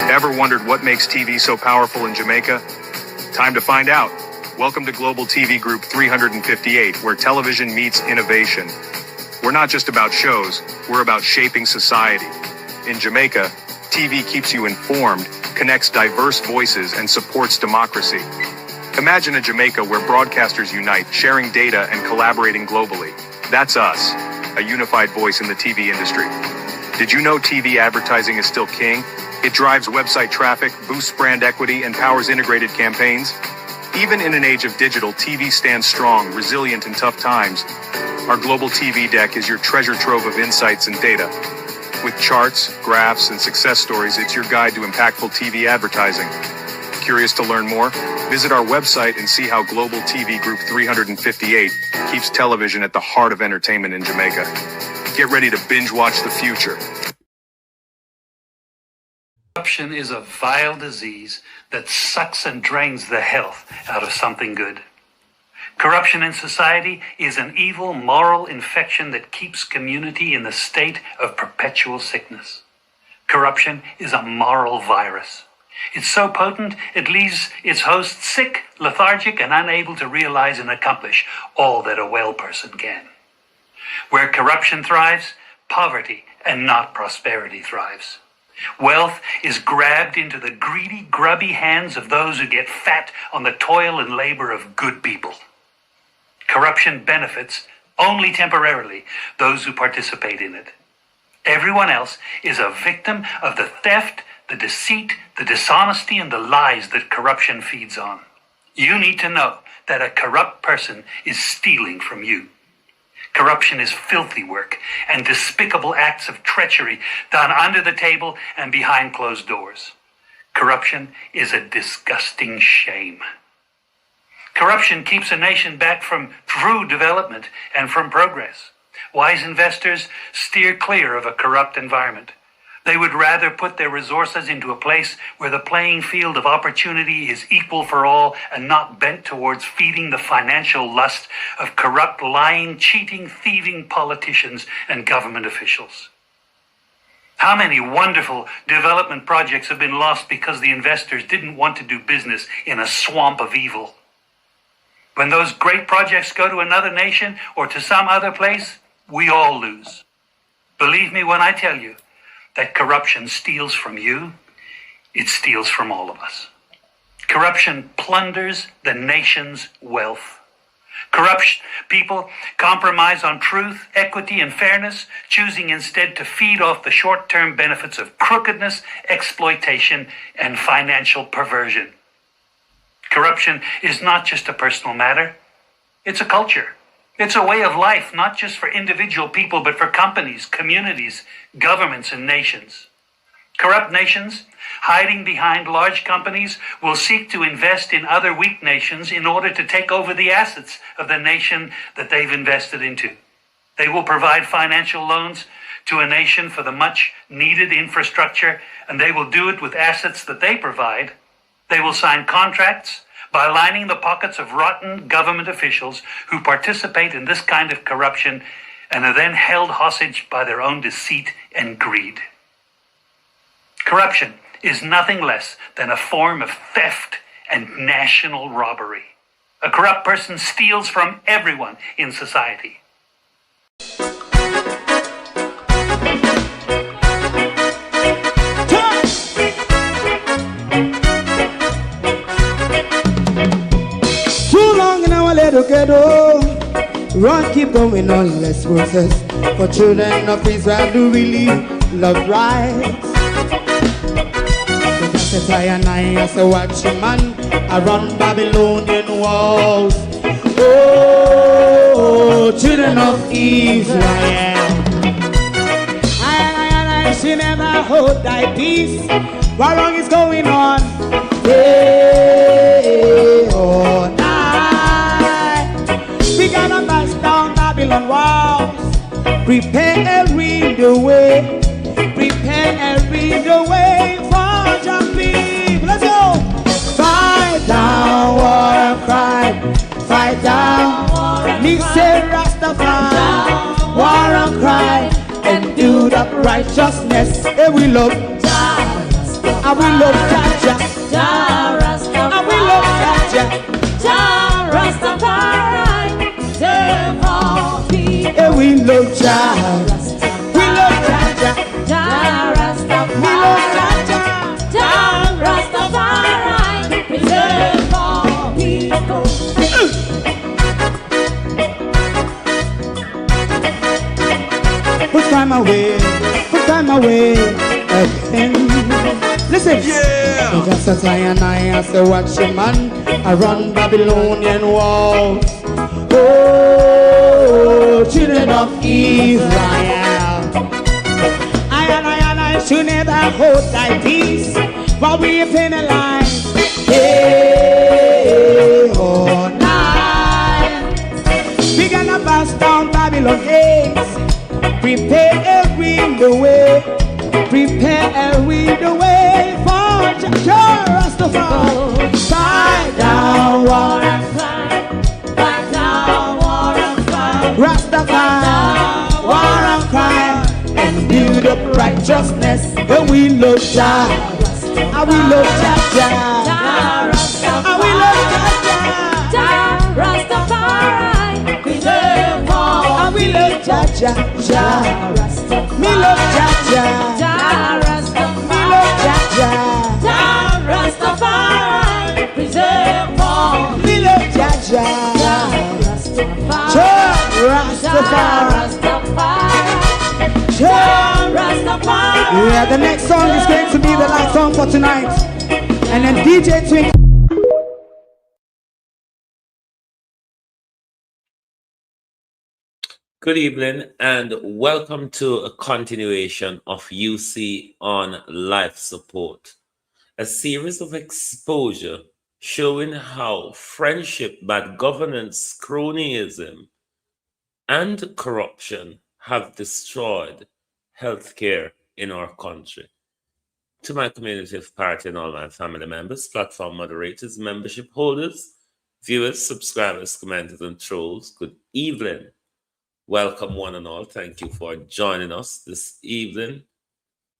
Ever wondered what makes TV so powerful in Jamaica? Time to find out. Welcome to Global TV Group 358, where television meets innovation. We're not just about shows, we're about shaping society. In Jamaica, TV keeps you informed, connects diverse voices, and supports democracy. Imagine a Jamaica where broadcasters unite, sharing data and collaborating globally. That's us, a unified voice in the TV industry. Did you know TV advertising is still king? It drives website traffic, boosts brand equity, and powers integrated campaigns. Even in an age of digital, TV stands strong, resilient in tough times. Our global TV deck is your treasure trove of insights and data. With charts, graphs, and success stories, it's your guide to impactful TV advertising. Curious to learn more? Visit our website and see how Global TV Group 358 keeps television at the heart of entertainment in Jamaica. Get ready to binge watch the future. Corruption is a vile disease that sucks and drains the health out of something good. Corruption in society is an evil moral infection that keeps community in the state of perpetual sickness. Corruption is a moral virus. It's so potent, it leaves its host sick, lethargic, and unable to realize and accomplish all that a well person can. Where corruption thrives, poverty and not prosperity thrives. Wealth is grabbed into the greedy, grubby hands of those who get fat on the toil and labor of good people. Corruption benefits, only temporarily, those who participate in it. Everyone else is a victim of the theft, the deceit, the dishonesty, and the lies that corruption feeds on. You need to know that a corrupt person is stealing from you. Corruption is filthy work and despicable acts of treachery done under the table and behind closed doors. Corruption is a disgusting shame. Corruption keeps a nation back from true development and from progress. Wise investors steer clear of a corrupt environment. They would rather put their resources into a place where the playing field of opportunity is equal for all and not bent towards feeding the financial lust of corrupt, lying, cheating, thieving politicians and government officials. How many wonderful development projects have been lost because the investors didn't want to do business in a swamp of evil? When those great projects go to another nation or to some other place, we all lose. Believe me when I tell you that corruption steals from you, it steals from all of us. Corruption plunders the nation's wealth. Corrupt people compromise on truth, equity, and fairness, choosing instead to feed off the short-term benefits of crookedness, exploitation, and financial perversion. Corruption is not just a personal matter, it's a culture. It's a way of life, not just for individual people, but for companies, communities, governments, and nations. Corrupt nations, hiding behind large companies, will seek to invest in other weak nations in order to take over the assets of the nation that they've invested into. They will provide financial loans to a nation for the much-needed infrastructure, and they will do it with assets that they provide. They will sign contracts by lining the pockets of rotten government officials who participate in this kind of corruption and are then held hostage by their own deceit and greed. Corruption is nothing less than a form of theft and national robbery. A corrupt person steals from everyone in society. Ghetto, run, keep going on, less process. For children of Israel do really love rights. So just as I and I as a watchman around Babylonian walls. Oh, children of Israel, I should never hold thy peace. What wrong is going on? Hey, oh, we gotta bust down Babylon walls. Prepare and read the way. Prepare and read the way for your people. Let's go. Fight down, war and cry. Fight down, me say Rastafari. War and cry and do that righteousness. And we love I will love Jaja. Jah I will love Jaja. Jah Rastafari, save all people. Yeah, we love Jaja. We love Jaja. Jah We love Jaja. Jah Rastafari, preserve all people. Put time away again. Listen. Yeah. Just as I and I say, watch a man, I run Babylonian walls. Oh, children of Israel. I should never hold thy peace while we penalize. Hey, oh, night. We gonna bust down Babylon gates. Prepare the way. Prepare the way for Jah Rastafari. Fight down war and Fight down war and fight. Rastafari, war and crime, and build up righteousness. And we love Jah, and we love Jah. Jah And we love Jah. Jah Rastafari, preserve all. And we love Jah. Me love Jah. Jah Me love Jah. Jah Rastafari, preserve all. Me love Jah. Jah Rastafari, Jah Rastafari. Jah. Rastafari. Yeah, the next song is going to be the last song for tonight. And then DJ Twink. Good evening and welcome to a continuation of UC on Life Support, a series of exposure showing how friendship, bad governance, cronyism, and corruption have destroyed healthcare in our country. To my community of party and all my family members, platform moderators, membership holders, viewers, subscribers, commenters, and trolls, good evening. Welcome, one and all. Thank you for joining us this evening.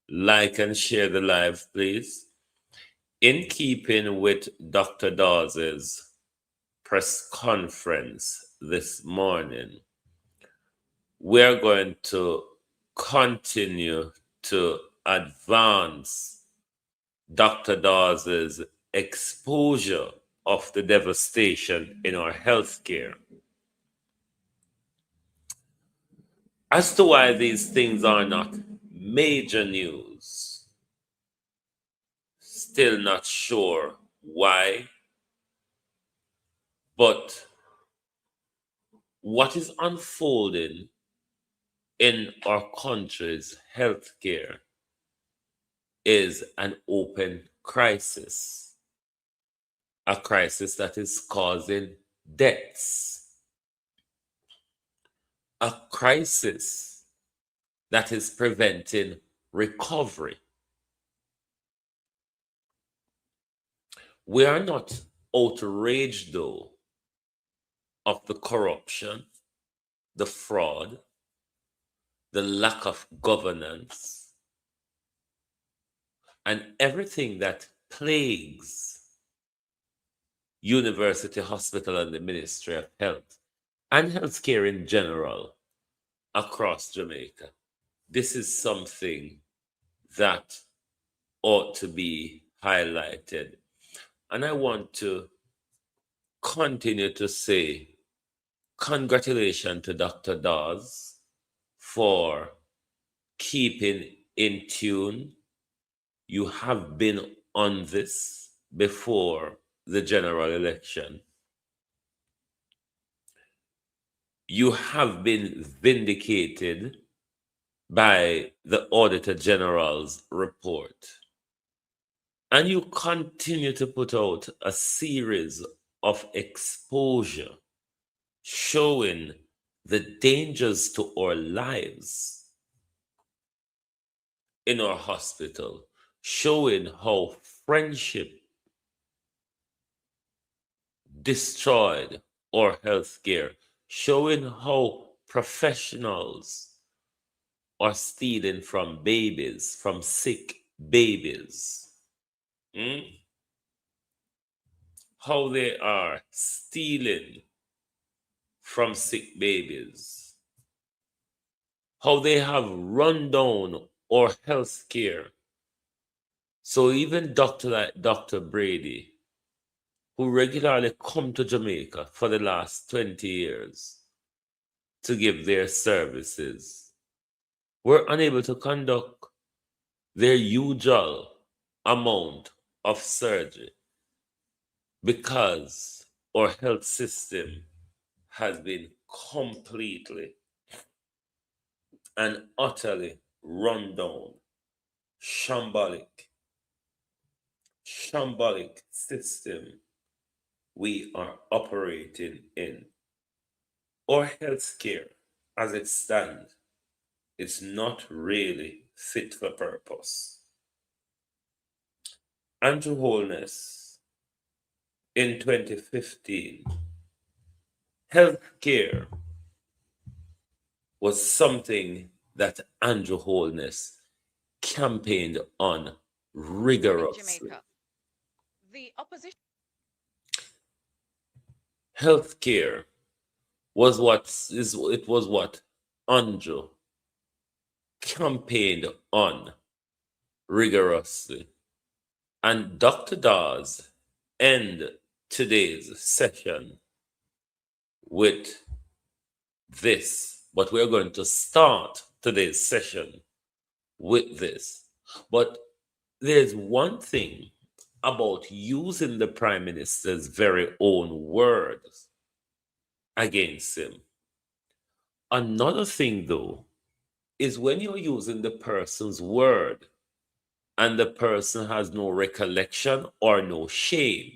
Like and share the live, please. In keeping with Dr. Dawes' press conference this morning, we're going to continue to advance Dr. Dawes' exposure of the devastation in our healthcare. As to why these things are not major news, still not sure why, but what is unfolding in our country's healthcare is an open crisis, a crisis that is causing deaths, a crisis that is preventing recovery. We are not outraged, though, of the corruption, the fraud, the lack of governance, and everything that plagues University Hospital and the Ministry of Health and healthcare in general across Jamaica. This is something that ought to be highlighted. And I want to continue to say congratulations to Dr. Dawes for keeping in tune. You have been on this before the general election. You have been vindicated by the Auditor General's report. And you continue to put out a series of exposure showing the dangers to our lives in our hospital, showing how friendship destroyed our healthcare, showing how professionals are stealing from babies, from sick babies. mm, how they are stealing from sick babies, how they have run down our health care. So even doctor like Dr. Brady, who regularly come to Jamaica for the last 20 years to give their services, were unable to conduct their usual amount of surgery because our health system has been completely and utterly run down, shambolic, shambolic system we are operating in. Our healthcare, as it stands, is not really fit for purpose. Andrew Holness in 2015, healthcare was something that Andrew Holness campaigned on rigorously. Healthcare was what Andrew campaigned on rigorously. And Dr. Dawes end today's session with this. But we're going to start today's session with this. But there's one thing about using the Prime Minister's very own words against him. Another thing, though, is when you're using the person's word and the person has no recollection or no shame.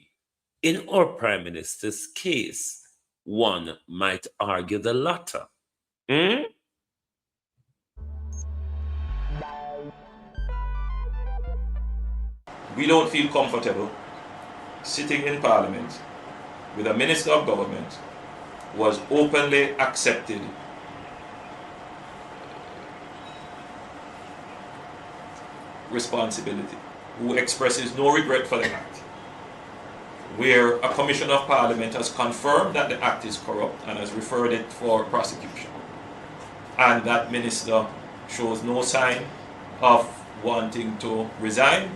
In our Prime Minister's case, one might argue the latter. Hmm? We don't feel comfortable sitting in Parliament with a Minister of Government who has openly accepted responsibility, who expresses no regret for the act, where a Commissioner of Parliament has confirmed that the act is corrupt and has referred it for prosecution, and that Minister shows no sign of wanting to resign,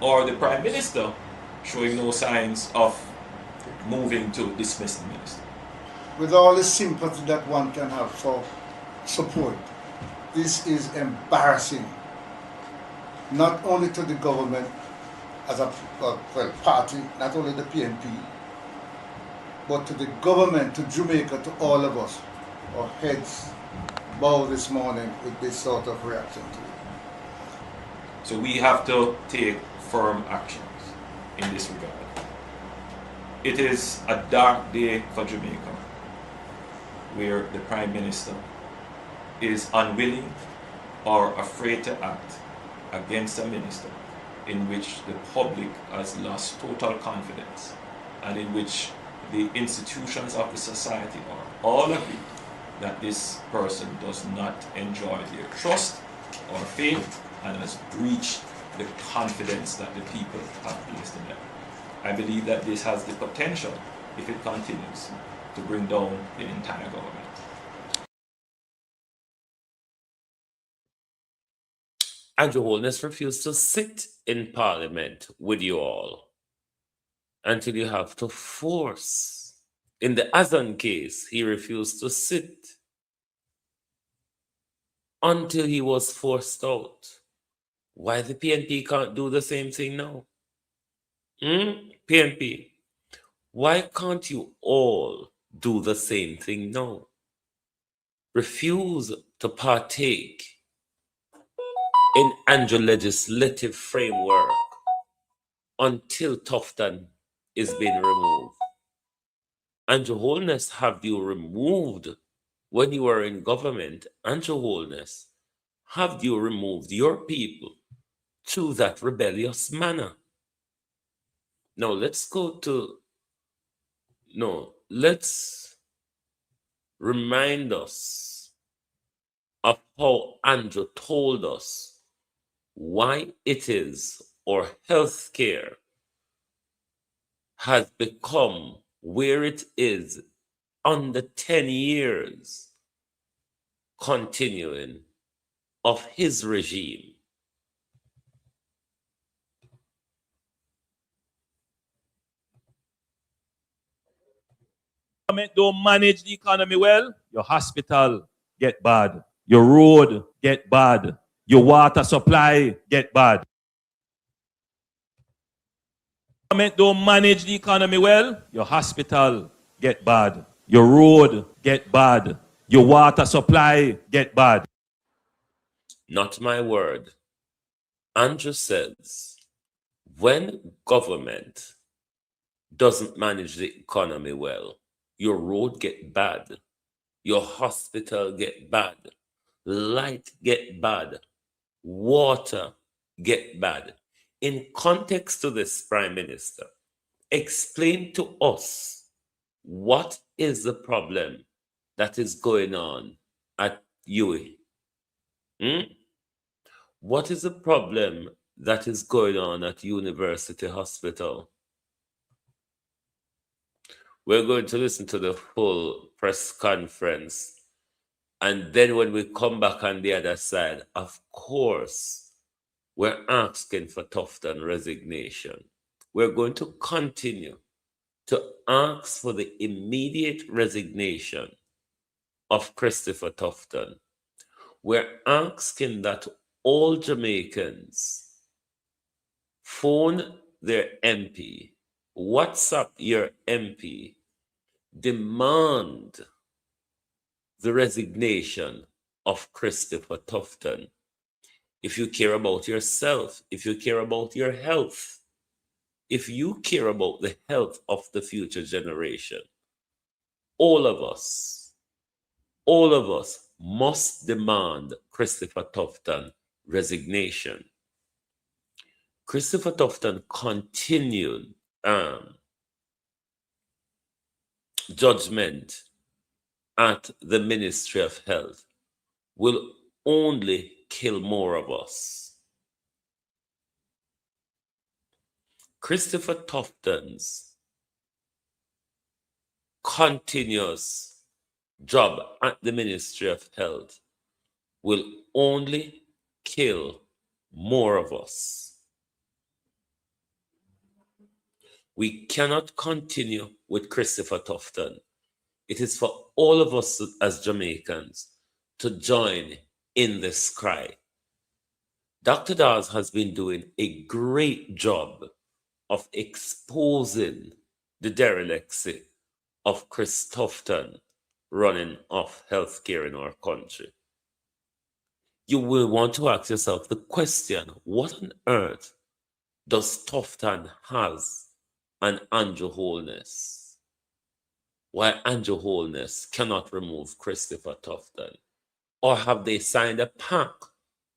or the Prime Minister showing no signs of moving to dismiss the Minister. With all the sympathy that one can have for support, this is embarrassing, not only to the government as a party, not only the PNP, but to the government, to Jamaica, to all of us. Our heads bow this morning with this sort of reaction to it. So we have to take firm actions in this regard. It is a dark day for Jamaica, where the Prime Minister is unwilling or afraid to act against a minister in which the public has lost total confidence and in which the institutions of the society are all agreed that this person does not enjoy their trust or faith and has breached the confidence that the people have placed in them. I believe that this has the potential, if it continues, to bring down the entire government. Andrew Holness refused to sit in Parliament with you all until you have to force. In the Azan case, he refused to sit until he was forced out. Why the PNP can't do the same thing now? PNP, why can't you all do the same thing now? Refuse to partake in Andrew legislative framework until Tufton is being removed. Andrew Holness have you removed when you were in government. Andrew Holness have you removed your people through that rebellious manner. Now let's remind us of how Andrew told us why it is or healthcare has become where it is under 10 years continuing of his regime. Government don't manage the economy well, your hospital get bad, your road get bad, your water supply get bad. Government don't manage the economy well, your hospital get bad, your road get bad, your water supply get bad. Not my word. Andrew says, when government doesn't manage the economy well, your road get bad, your hospital get bad, light get bad, water get bad. In context to this, Prime Minister, explain to us what is the problem that is going on at UWI? What is the problem that is going on at University Hospital? We're going to listen to the full press conference. And then when we come back on the other side, of course, we're asking for Tufton resignation. We're going to continue to ask for the immediate resignation of Christopher Tufton. We're asking that all Jamaicans phone their MP, WhatsApp your MP, demand the resignation of Christopher Tufton. If you care about yourself, if you care about your health, if you care about the health of the future generation, all of us must demand Christopher Tufton resignation. Christopher Tufton continued judgment at the Ministry of Health will only kill more of us. Christopher Tufton's continuous job at the Ministry of Health will only kill more of us. We cannot continue with Christopher Tufton. It is for all of us as Jamaicans to join in this cry. Dr. Dawes has been doing a great job of exposing the dereliccy of Chris Tufton running off healthcare in our country. You will want to ask yourself the question, what on earth does Tufton has an Andrew Holness? Why Andrew Holness cannot remove Christopher Tufton? Or have they signed a pact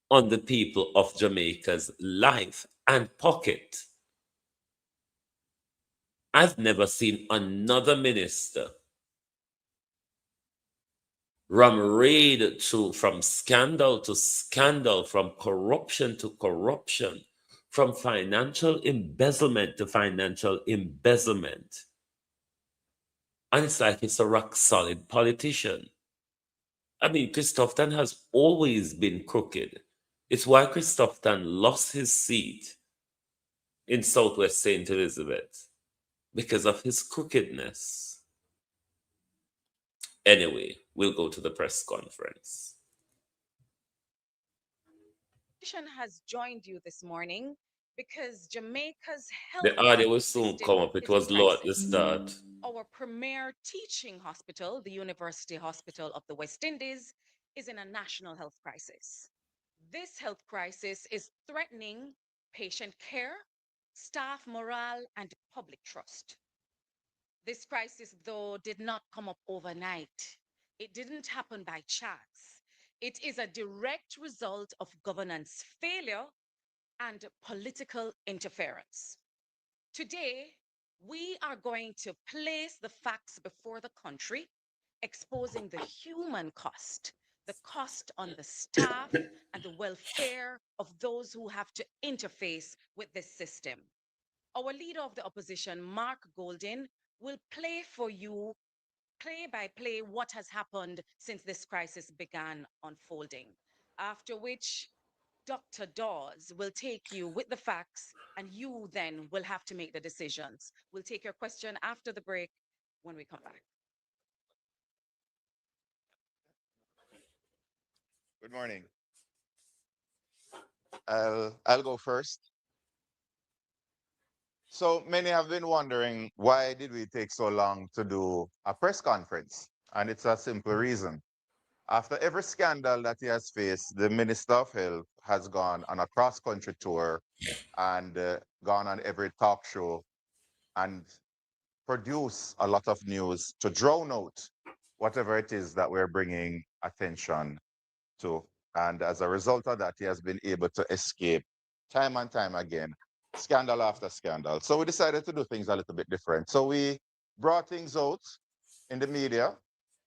on the people of Jamaica's life and pocket? I've never seen another minister run raid through from scandal to scandal, from corruption to corruption, from financial embezzlement to financial embezzlement. And it's like it's a rock solid politician. I mean, Chris Tufton has always been crooked. It's why Chris Tufton lost his seat in Southwest St. Elizabeth, because of his crookedness. Anyway, we'll go to the press conference. Has joined you this morning because Jamaica's health The audio will soon come up. It was low at the start. Our premier teaching hospital, the University Hospital of the West Indies, is in a national health crisis. This health crisis is threatening patient care, staff morale, and public trust. This crisis, though, did not come up overnight. It didn't happen by chance. It is a direct result of governance failure and political interference. Today, we are going to place the facts before the country, exposing the human cost, the cost on the staff, and the welfare of those who have to interface with this system. Our leader of the opposition, Mark Golden, will play for you play by play what has happened since this crisis began unfolding. After which, Dr. Dawes will take you with the facts, and you then will have to make the decisions. We'll take your question after the break when we come back. Good morning. I'll go first. So many have been wondering, why did we take so long to do a press conference? And it's a simple reason. After every scandal that he has faced, the Minister of Health has gone on a cross-country tour and gone on every talk show and produced a lot of news to drown out whatever it is that we're bringing attention to. And as a result of that, he has been able to escape time and time again, scandal after scandal. So we decided to do things a little bit different. So we brought things out in the media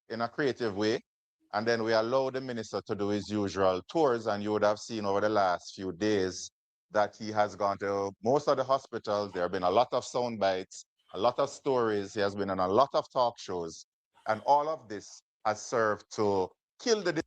in a creative way. And then we allowed the minister to do his usual tours. And you would have seen over the last few days that he has gone to most of the hospitals. There have been a lot of sound bites, a lot of stories. He has been on a lot of talk shows. And all of this has served to kill the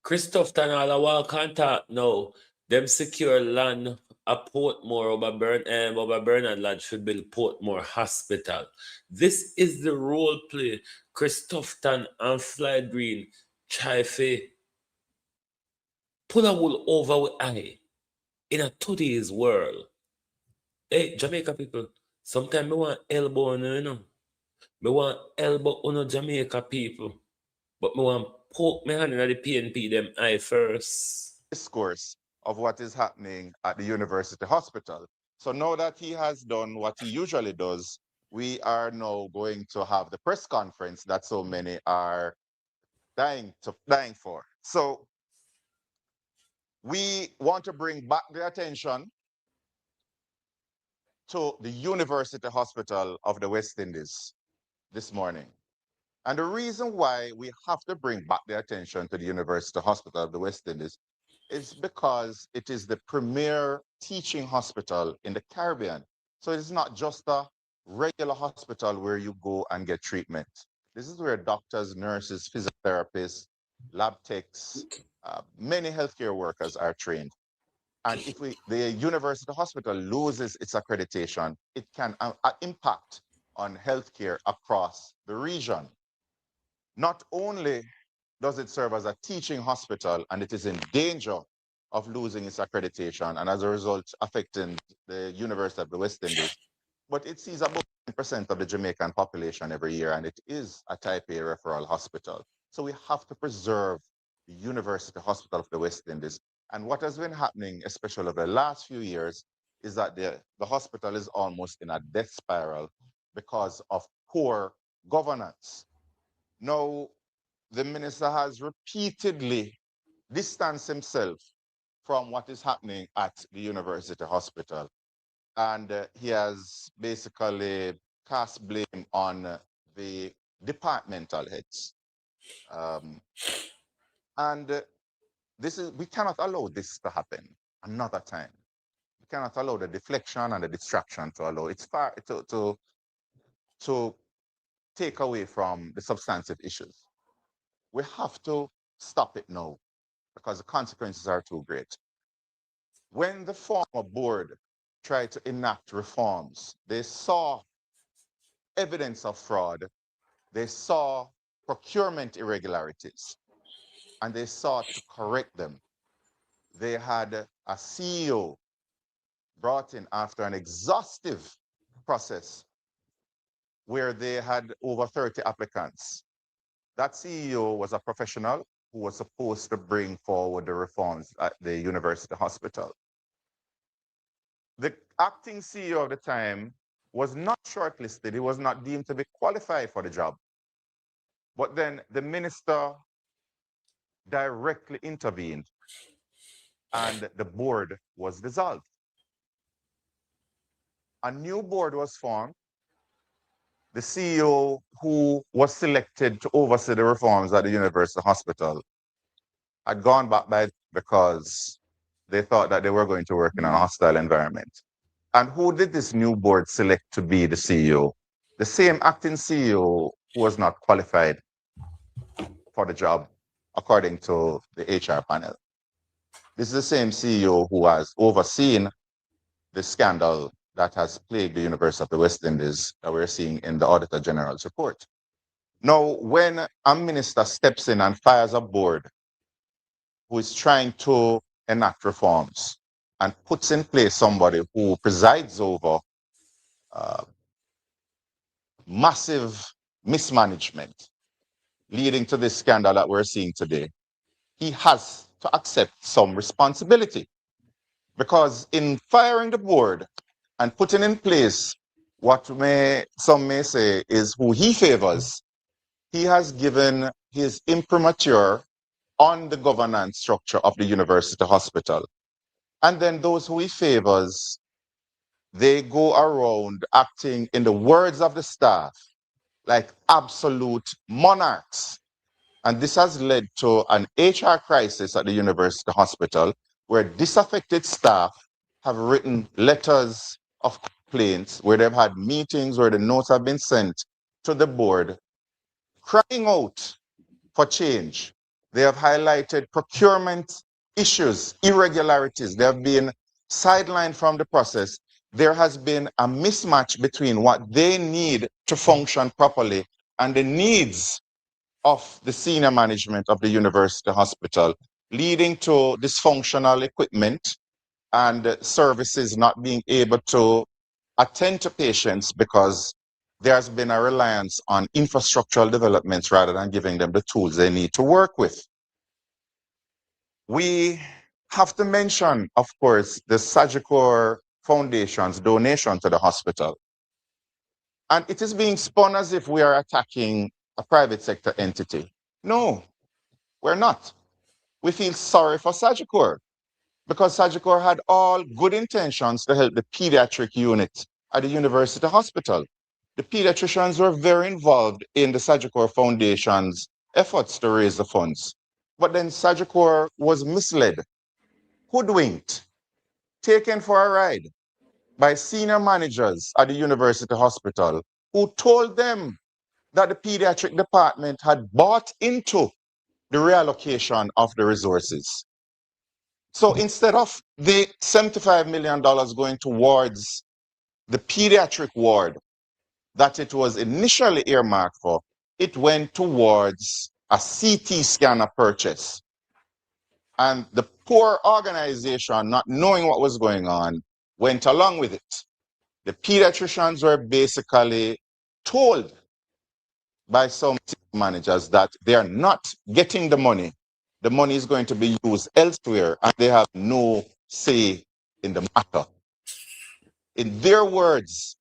Christoph Tanala Wall contact now. Them secure land at Portmore over Bernard Lad should build Portmore Hospital. This is the role play Christoph Tan and Fly Green try to pull a wool over with eye in a today's world. Hey, Jamaica people, sometimes me want elbow on you know. Me want elbow on Jamaica people. But me want poke my hand in the PNP them eye first. discourse of what is happening at the university hospital. So now that he has done what he usually does, we are now going to have the press conference that so many are dying for. So we want to bring back the attention to the University Hospital of the West Indies this morning. And the reason why we have to bring back the attention to the University Hospital of the West Indies is because it is the premier teaching hospital in the Caribbean. So it's not just a regular hospital where you go and get treatment. This is where doctors, nurses, physiotherapists, lab techs, many healthcare workers are trained. And if the university hospital loses its accreditation, it can impact on healthcare across the region. Not only does it serve as a teaching hospital and it is in danger of losing its accreditation and as a result affecting the University of the West Indies, but it sees about 10% of the Jamaican population every year, and it is a type A referral hospital. So we have to preserve the University Hospital of the West Indies. And what has been happening, especially over the last few years, is that the hospital is almost in a death spiral because of poor governance. Now, the minister has repeatedly distanced himself from what is happening at the university hospital. And he has basically cast blame on the departmental heads. We cannot allow this to happen another time. We cannot allow the deflection and the distraction to allow it's far to take away from the substantive issues. We have to stop it now because the consequences are too great. When the former board tried to enact reforms, they saw evidence of fraud, they saw procurement irregularities, and they sought to correct them. They had a CEO brought in after an exhaustive process where they had over 30 applicants. That CEO was a professional who was supposed to bring forward the reforms at the university hospital. The acting CEO of the time was not shortlisted. He was not deemed to be qualified for the job. But then the minister directly intervened and the board was dissolved. A new board was formed. The CEO who was selected to oversee the reforms at the university hospital had gone back by because they thought that they were going to work in a hostile environment. And who did this new board select to be the CEO? The same acting CEO who was not qualified for the job, according to the HR panel. This is the same CEO who has overseen the scandal that has plagued the University of the West Indies that we're seeing in the Auditor General's report. Now, when a minister steps in and fires a board who is trying to enact reforms and puts in place somebody who presides over massive mismanagement leading to this scandal that we're seeing today, he has to accept some responsibility. Because in firing the board and putting in place what some may say is who he favors, he has given his imprimatur on the governance structure of the university hospital. And then those who he favors, they go around acting, in the words of the staff, like absolute monarchs. And this has led to an HR crisis at the university hospital where disaffected staff have written letters of complaints, where they've had meetings where the notes have been sent to the board, crying out for change. They have highlighted procurement issues, irregularities. They have been sidelined from the process. There has been a mismatch between what they need to function properly and the needs of the senior management of the university hospital, leading to dysfunctional equipment and services not being able to attend to patients because there's been a reliance on infrastructural developments rather than giving them the tools they need to work with. We have to mention, of course, the Sagicor Foundation's donation to the hospital. And it is being spun as if we are attacking a private sector entity. No, we're not. We feel sorry for Sagicor because Sagicor had all good intentions to help the pediatric unit at the university hospital. The pediatricians were very involved in the Sagicor Foundation's efforts to raise the funds. But then Sagicor was misled, hoodwinked, taken for a ride by senior managers at the university hospital who told them that the pediatric department had bought into the reallocation of the resources. So instead of the $75 million going towards the pediatric ward that it was initially earmarked for, it went towards a CT scanner purchase. And the poor organization, not knowing what was going on, went along with it. The pediatricians were basically told by some managers that they are not getting the money. The money is going to be used elsewhere, and they have no say in the matter. In their words,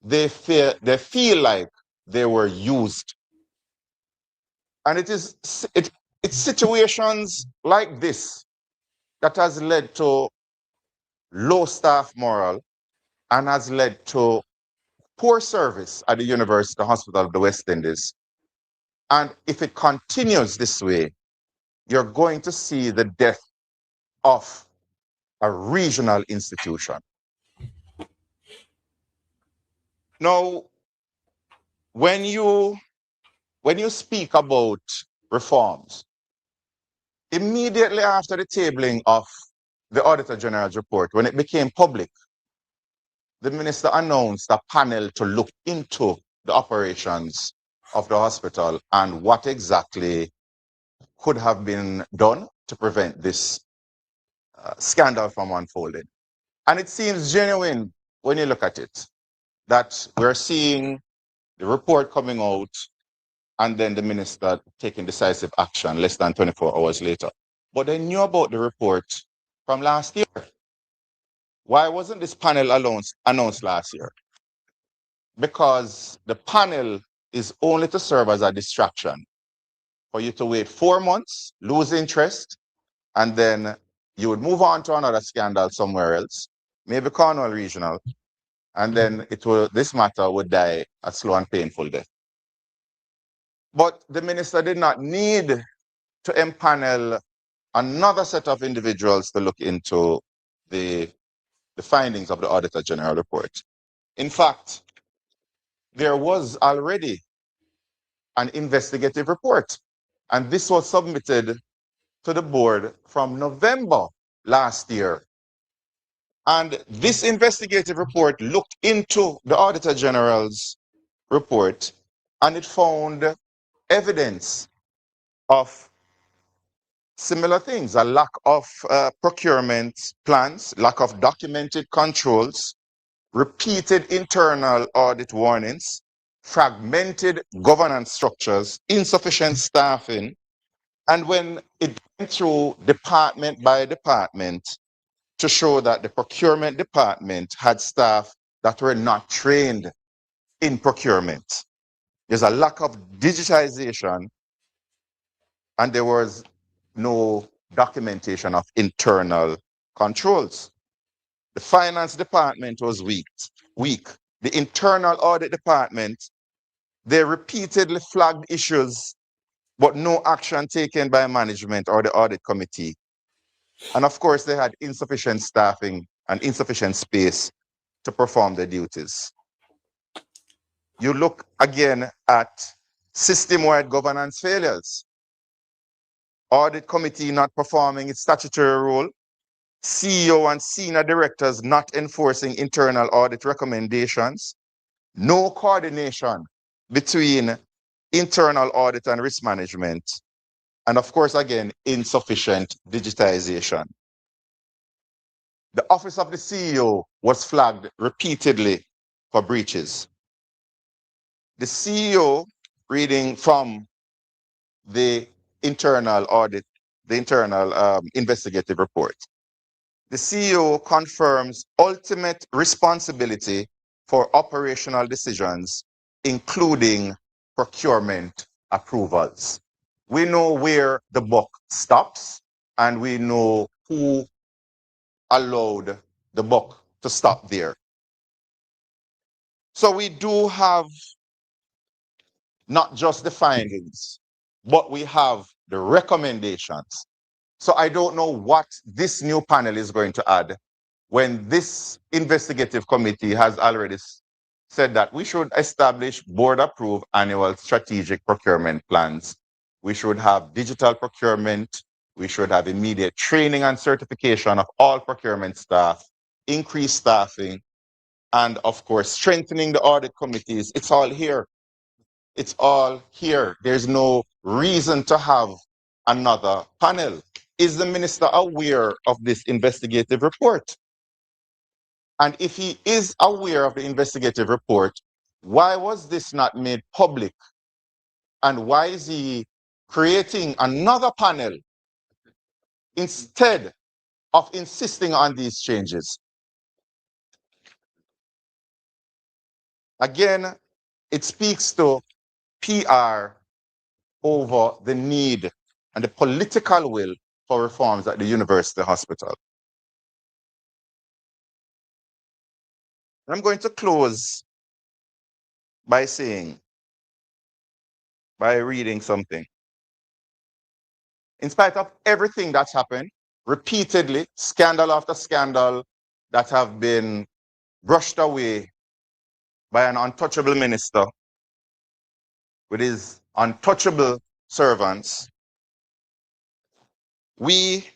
they feel like they were used. And it's situations like this that has led to low staff morale and has led to poor service at the University Hospital of the West Indies. And if it continues this way, you're going to see the death of a regional institution. Now, when you speak about reforms, immediately after the tabling of the Auditor General's report, when it became public, the minister announced a panel to look into the operations of the hospital and what exactly could have been done to prevent this scandal from unfolding. And it seems genuine when you look at it, that we're seeing the report coming out and then the minister taking decisive action less than 24 hours later. But they knew about the report from last year. Why wasn't this panel announced last year? Because the panel is only to serve as a distraction for you to wait 4 months, lose interest, and then you would move on to another scandal somewhere else, maybe Cornwall Regional, and then this matter would die a slow and painful death. But the minister did not need to empanel another set of individuals to look into the findings of the Auditor General report. In fact, there was already an investigative report, and this was submitted to the board from November last year. And this investigative report looked into the Auditor General's report, and it found evidence of similar things: a lack of procurement plans, lack of documented controls, repeated internal audit warnings, fragmented governance structures, insufficient staffing. And when it went through department by department to show that the procurement department had staff that were not trained in procurement, there's a lack of digitization, and there was no documentation of internal controls. The finance department was weak. The internal audit department, they repeatedly flagged issues, but no action taken by management or the audit committee. And of course, they had insufficient staffing and insufficient space to perform their duties. You look again at system-wide governance failures. Audit committee not performing its statutory role, CEO and senior directors not enforcing internal audit recommendations, no coordination between internal audit and risk management, and of course, again, insufficient digitization. The office of the CEO was flagged repeatedly for breaches. The CEO, reading from the internal audit, the internal investigative report, the CEO confirms ultimate responsibility for operational decisions, including procurement approvals. We know where the buck stops, and we know who allowed the buck to stop there. So we do have not just the findings, but we have the recommendations. So I don't know what this new panel is going to add when this investigative committee has already said that we should establish board-approved annual strategic procurement plans. We should have digital procurement. We should have immediate training and certification of all procurement staff, increased staffing, and of course, strengthening the audit committees. It's all here. It's all here. There's no reason to have another panel. Is the minister aware of this investigative report? And if he is aware of the investigative report, why was this not made public? And why is he creating another panel instead of insisting on these changes? Again, it speaks to PR over the need and the political will for reforms at the university hospital. I'm going to close by reading something. In spite of everything that's happened, repeatedly, scandal after scandal that have been brushed away by an untouchable minister with his untouchable servants, we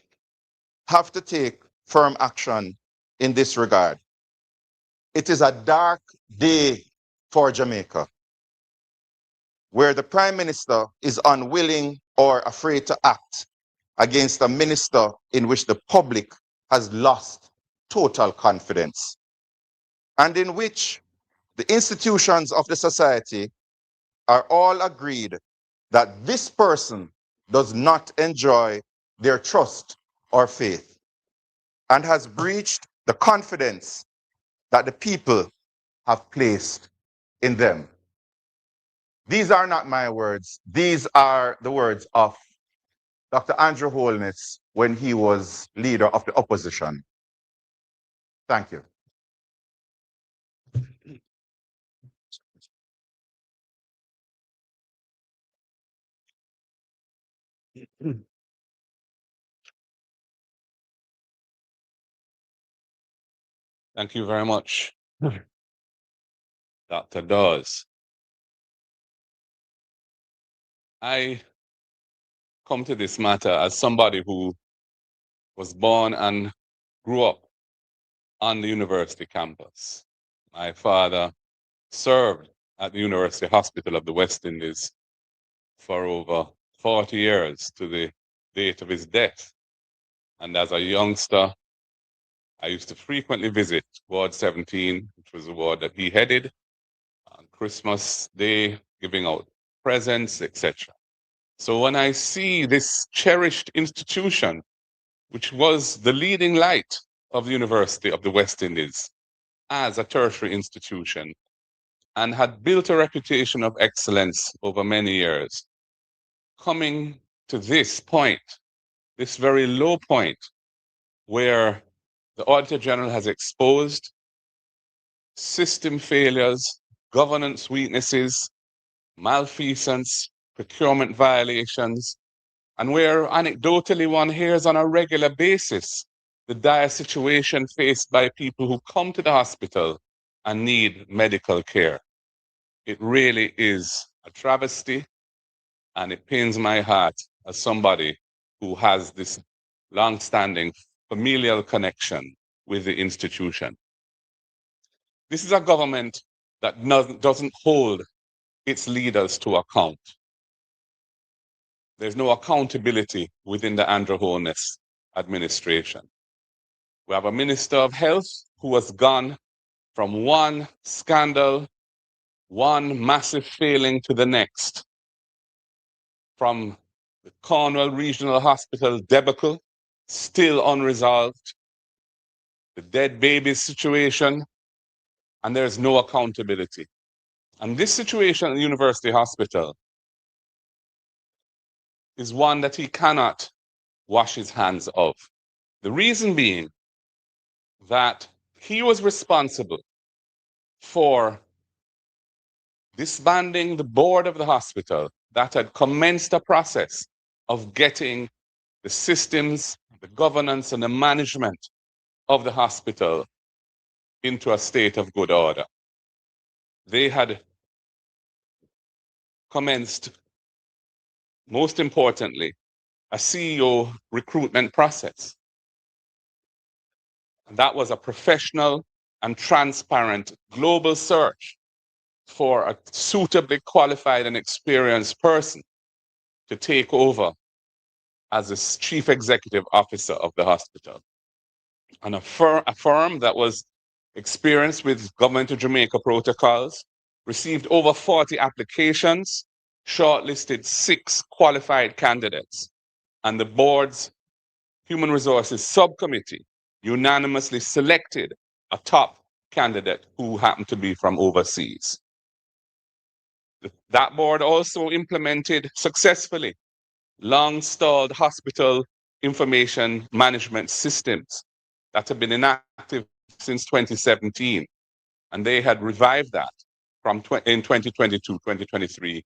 have to take firm action in this regard. It is a dark day for Jamaica, where the Prime Minister is unwilling or afraid to act against a minister in which the public has lost total confidence, and in which the institutions of the society are all agreed that this person does not enjoy their trust or faith and has breached the confidence that the people have placed in them. These are not my words. These are the words of Dr. Andrew Holness when he was leader of the opposition. Thank you. Thank you very much, Dr. Dawes. I come to this matter as somebody who was born and grew up on the university campus. My father served at the University Hospital of the West Indies for over 40 years to the date of his death. And as a youngster, I used to frequently visit Ward 17, which was the ward that he headed, on Christmas Day, giving out presents, etc. So when I see this cherished institution, which was the leading light of the University of the West Indies as a tertiary institution, and had built a reputation of excellence over many years, coming to this point, this very low point, where the Auditor General has exposed system failures, governance weaknesses, malfeasance, procurement violations, and where anecdotally one hears on a regular basis the dire situation faced by people who come to the hospital and need medical care. It really is a travesty, and it pains my heart as somebody who has this long-standing familial connection with the institution. This is a government that doesn't hold its leaders to account. There's no accountability within the Andrew Holness administration. We have a Minister of Health who has gone from one scandal, one massive failing to the next. From the Cornwall Regional Hospital debacle, still unresolved, the dead babies situation, and there's no accountability. And this situation at the University Hospital is one that he cannot wash his hands of. The reason being that he was responsible for disbanding the board of the hospital that had commenced a process of getting the systems, the governance, and the management of the hospital into a state of good order. They had commenced, most importantly, a CEO recruitment process. And that was a professional and transparent global search for a suitably qualified and experienced person to take over as the chief executive officer of the hospital. And a firm that was experienced with Government of Jamaica protocols, received over 40 applications, shortlisted 6 qualified candidates, and the board's Human Resources Subcommittee unanimously selected a top candidate who happened to be from overseas. That board also implemented successfully long-stalled hospital information management systems that have been inactive since 2017. And they had revived that in 2022, 2023,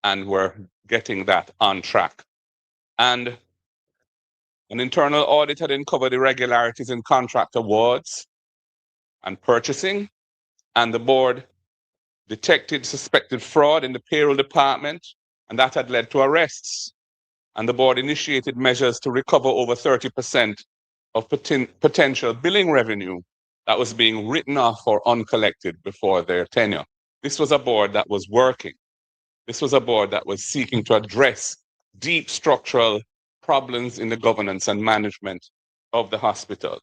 and were getting that on track. And an internal audit had uncovered irregularities in contract awards and purchasing, and the board detected suspected fraud in the payroll department, and that had led to arrests. And the board initiated measures to recover over 30% of potential billing revenue that was being written off or uncollected before their tenure. This was a board that was working. This was a board that was seeking to address deep structural problems in the governance and management of the hospital.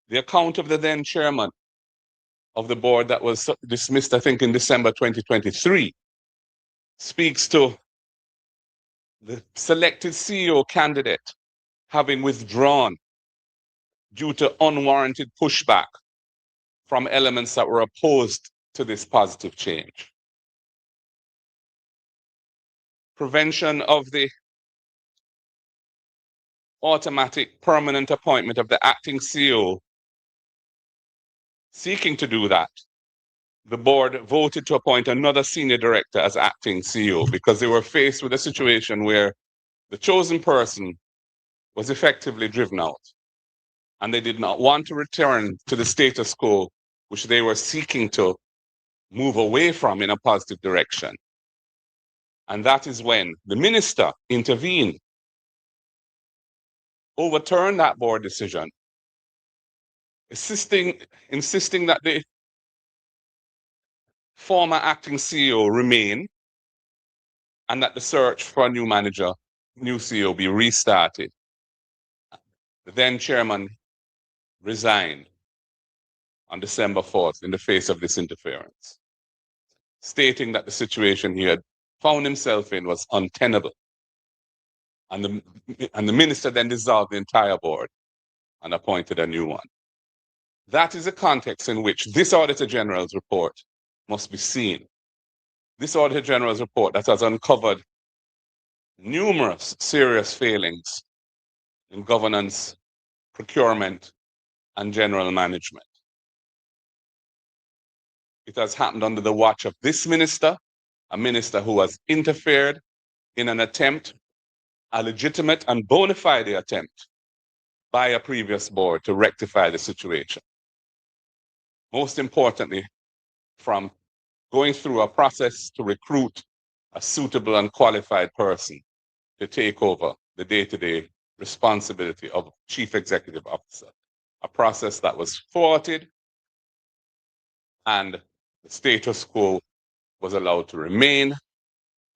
The account of the then chairman of the board that was dismissed, I think, in December 2023, speaks to the selected CEO candidate having withdrawn due to unwarranted pushback from elements that were opposed to this positive change. Prevention of the automatic permanent appointment of the acting CEO. Seeking to do that, the board voted to appoint another senior director as acting CEO because they were faced with a situation where the chosen person was effectively driven out. And they did not want to return to the status quo, which they were seeking to move away from in a positive direction. And that is when the minister intervened, overturned that board decision, insisting that the former acting CEO remain and that the search for a new manager, new CEO be restarted. The then chairman resigned on December 4th in the face of this interference, stating that the situation he had found himself in was untenable. And the minister then dissolved the entire board and appointed a new one. That is the context in which this Auditor General's report must be seen. This Auditor General's report that has uncovered numerous serious failings in governance, procurement, and general management. It has happened under the watch of this minister, a minister who has interfered in an attempt, a legitimate and bona fide attempt by a previous board to rectify the situation. Most importantly, from going through a process to recruit a suitable and qualified person to take over the day-to-day responsibility of Chief Executive Officer, a process that was thwarted and the status quo was allowed to remain,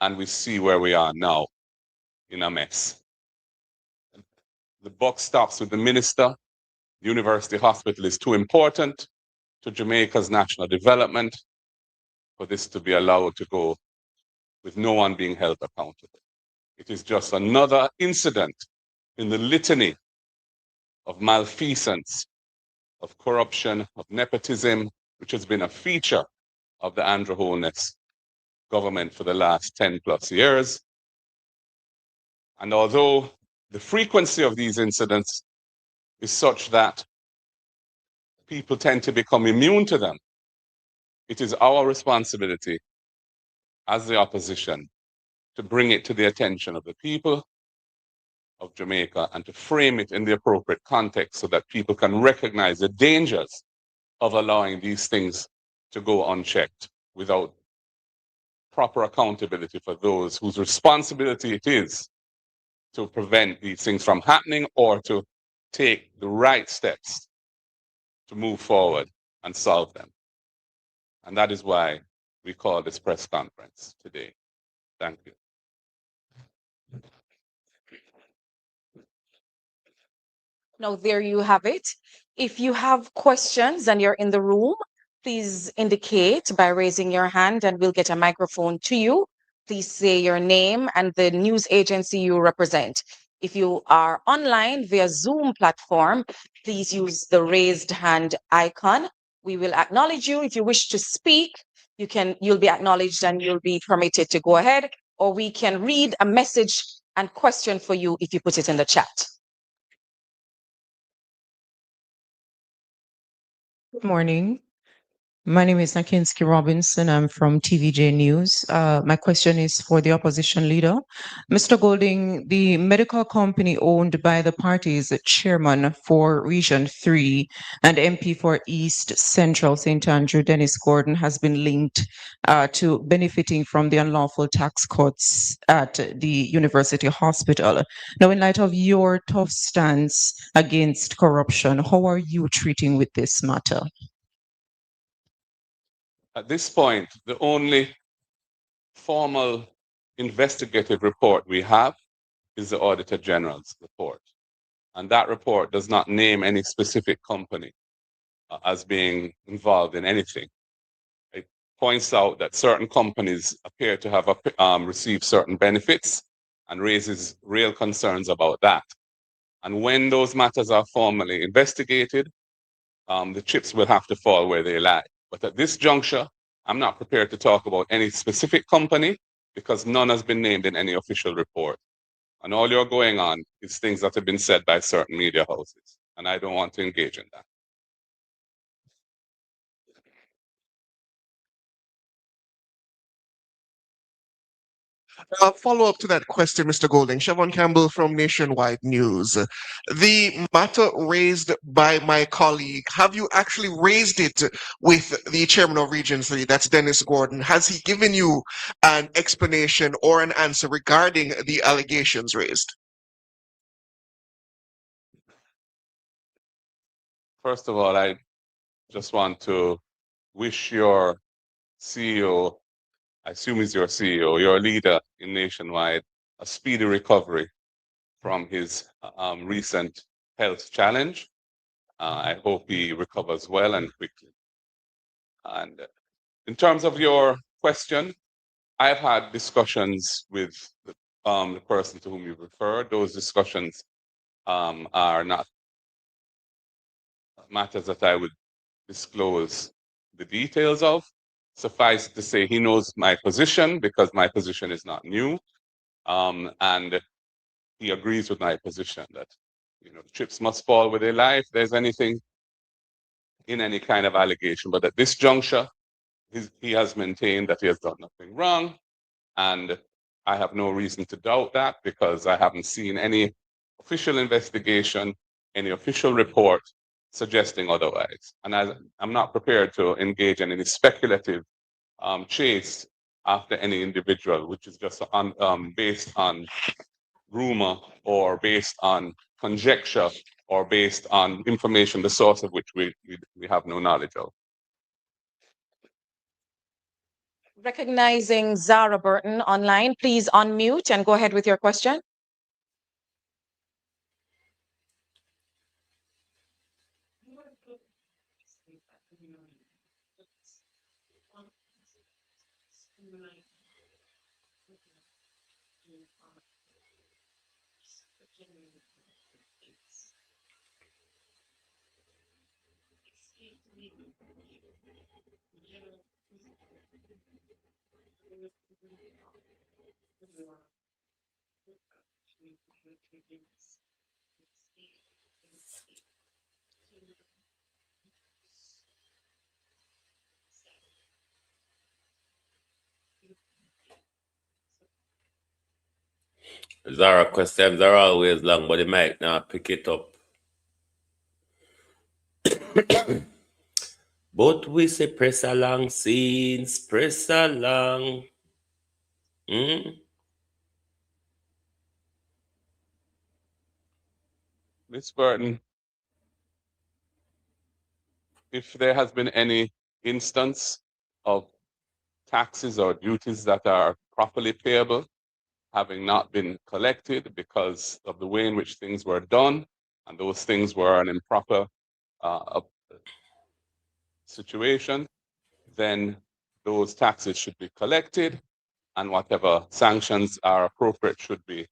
and we see where we are now in a mess. The buck stops with the minister. University Hospital is too important to Jamaica's national development for this to be allowed to go with no one being held accountable. It is just another incident in the litany of malfeasance, of corruption, of nepotism, which has been a feature of the Andrew Holness government for the last 10 plus years. And although the frequency of these incidents is such that people tend to become immune to them, it is our responsibility as the opposition to bring it to the attention of the people of Jamaica and to frame it in the appropriate context so that people can recognize the dangers of allowing these things to go unchecked without proper accountability for those whose responsibility it is to prevent these things from happening or to take the right steps to move forward and solve them. And that is why we call this press conference today. Thank you. Now, there you have it. If you have questions and you're in the room, please indicate by raising your hand and we'll get a microphone to you. Please say your name and the news agency you represent. If you are online via Zoom platform, please use the raised hand icon. We will acknowledge you. If you wish to speak, you'll be acknowledged and you'll be permitted to go ahead, or we can read a message and question for you if you put it in the chat. Good morning. My name is Nakinski Robinson. I'm from TVJ News. My question is for the opposition leader. Mr. Golding, the medical company owned by the party is chairman for Region 3 and MP for East Central St. Andrew, Dennis Gordon, has been linked to benefiting from the unlawful tax cuts at the University Hospital. Now, in light of your tough stance against corruption, how are you treating with this matter? At this point, the only formal investigative report we have is the Auditor General's report. And that report does not name any specific company as being involved in anything. It points out that certain companies appear to have received certain benefits and raises real concerns about that. And when those matters are formally investigated, the chips will have to fall where they lie. But at this juncture, I'm not prepared to talk about any specific company because none has been named in any official report. And all you're going on is things that have been said by certain media houses. And I don't want to engage in that. A follow-up to that question, Mr. Golding. Siobhan Campbell from Nationwide News. The matter raised by my colleague, have you actually raised it with the chairman of Region 3, that's Dennis Gordon? Has he given you an explanation or an answer regarding the allegations raised? First of all, I just want to wish your CEO, I assume he's your CEO, your leader in Nationwide, a speedy recovery from his recent health challenge. I hope he recovers well and quickly. And in terms of your question, I've had discussions with the person to whom you referred. Those discussions are not matters that I would disclose the details of. Suffice to say, he knows my position because my position is not new. And he agrees with my position that, chips must fall where they lie if there's anything in any kind of allegation. But at this juncture, he has maintained that he has done nothing wrong. And I have no reason to doubt that because I haven't seen any official investigation, any official report suggesting otherwise. And I'm not prepared to engage in any speculative chase after any individual, which is just based on rumor or based on conjecture or based on information, the source of which we have no knowledge of. Recognizing Zara Burton online, please unmute and go ahead with your question. Zara questions are always long, but they might not pick it up. But we say press along, scenes, press along. Ms. Burton, if there has been any instance of taxes or duties that are properly payable having not been collected because of the way in which things were done, and those things were an improper situation, then those taxes should be collected and whatever sanctions are appropriate should be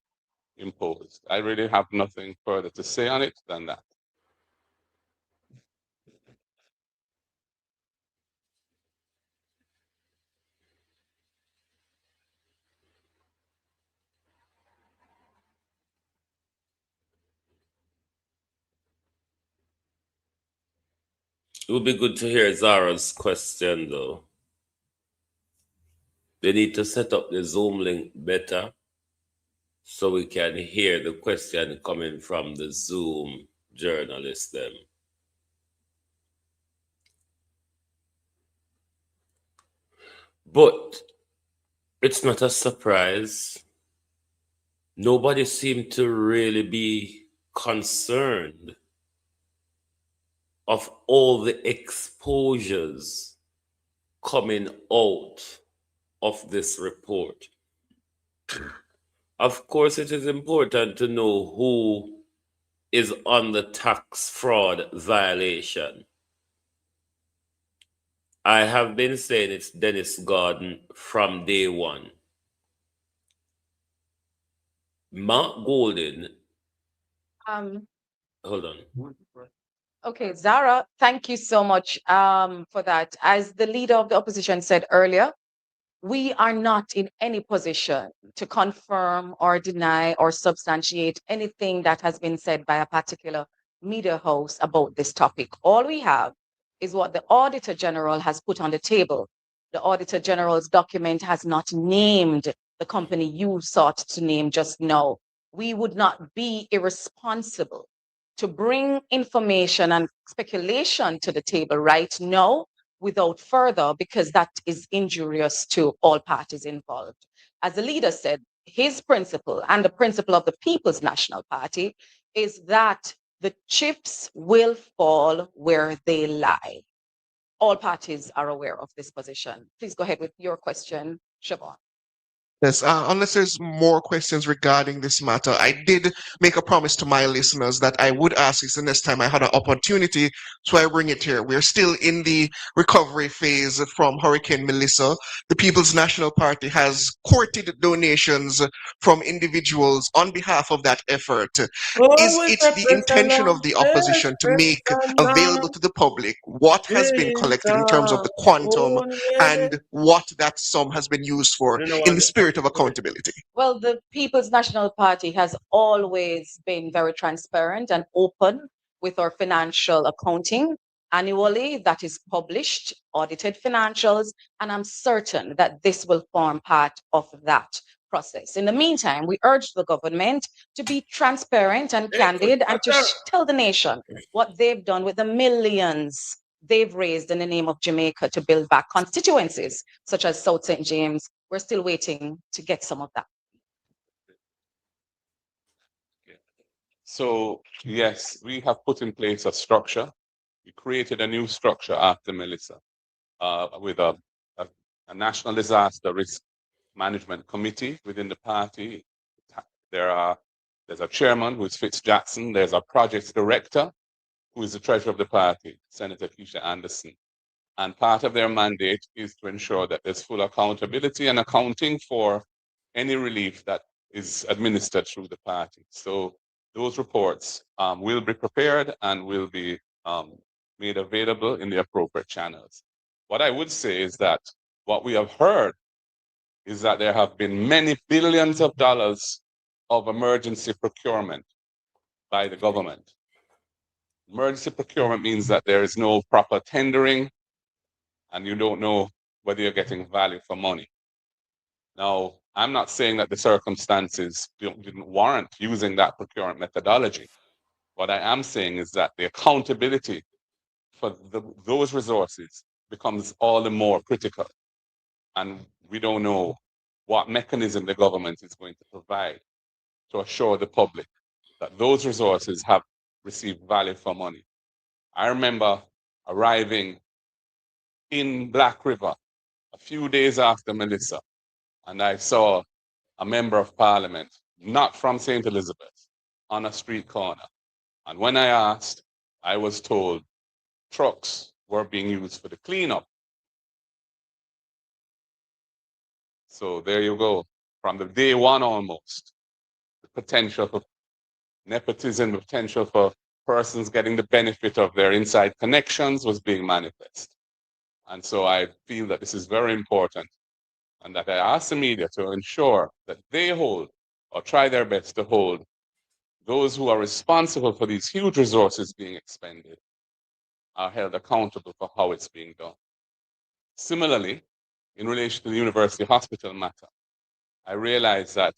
imposed. I really have nothing further to say on it than that. It would be good to hear Zara's question, though. They need to set up the Zoom link better so we can hear the question coming from the Zoom journalists them. But it's not a surprise. Nobody seemed to really be concerned of all the exposures coming out of this report. Of course, it is important to know who is on the tax fraud violation. I have been saying it's Dennis Gordon from day one. Mark Golden. Hold on. Okay, Zara, thank you so much for that. As the leader of the opposition said earlier, we are not in any position to confirm or deny or substantiate anything that has been said by a particular media host about this topic. All we have is what the Auditor General has put on the table. The Auditor General's document has not named the the company you sought to name just now, we would not be irresponsible to bring information and speculation to the table right now without further, because that is injurious to all parties involved. As the leader said, his principle and the principle of the People's National Party is that the chips will fall where they lie. All parties are aware of this position. Please go ahead with your question, Siobhan. Yes, unless there's more questions regarding this matter, I did make a promise to my listeners that I would ask this the next time I had an opportunity, so I bring it here. We're still in the recovery phase from Hurricane Melissa. The People's National Party has courted donations from individuals on behalf of that effort. Is it the intention of the opposition to make available to the public what has been collected in terms of the quantum and what that sum has been used for in the spirit of accountability? Well, the People's National Party has always been very transparent and open with our financial accounting. Annually, that is published, audited financials, and I'm certain that this will form part of that process. In the meantime, we urge the government to be transparent and candid and to tell the nation what they've done with the millions they've raised in the name of Jamaica to build back constituencies such as South St. James. We're still waiting to get some of that. So, yes, we have put in place a structure. We created a new structure after Melissa with a national disaster risk management committee within the party. There's a chairman who is Fitz Jackson. There's a projects director who is the treasurer of the party, Senator Keisha Anderson. And part of their mandate is to ensure that there's full accountability and accounting for any relief that is administered through the party. So those reports will be prepared and will be made available in the appropriate channels. What I would say is that what we have heard is that there have been many billions of dollars of emergency procurement by the government. Emergency procurement means that there is no proper tendering and you don't know whether you're getting value for money. Now, I'm not saying that the circumstances didn't warrant using that procurement methodology. What I am saying is that the accountability for those resources becomes all the more critical. And we don't know what mechanism the government is going to provide to assure the public that those resources have received value for money. I remember arriving in Black River a few days after Melissa, and I saw a member of parliament, not from St. Elizabeth, on a street corner. And when I asked, I was told trucks were being used for the cleanup. So there you go. From the day one almost, the potential for nepotism, the potential for persons getting the benefit of their inside connections was being manifest. And so I feel that this is very important and that I ask the media to ensure that they hold or try their best to hold those who are responsible for these huge resources being expended are held accountable for how it's being done. Similarly, in relation to the university hospital matter, I realize that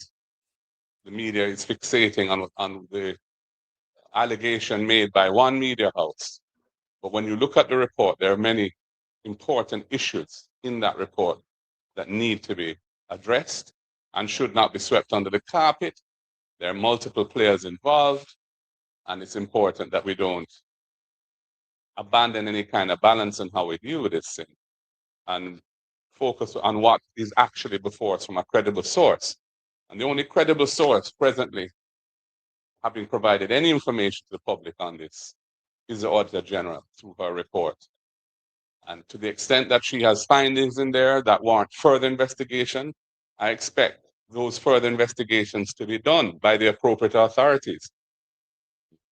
the media is fixating on the allegation made by one media house. But when you look at the report, there are many important issues in that report that need to be addressed and should not be swept under the carpet. There are multiple players involved, and it's important that we don't abandon any kind of balance in how we deal with this thing and focus on what is actually before us from a credible source. And the only credible source presently having provided any information to the public on this is the Auditor General through her report. And to the extent that she has findings in there that warrant further investigation, I expect those further investigations to be done by the appropriate authorities.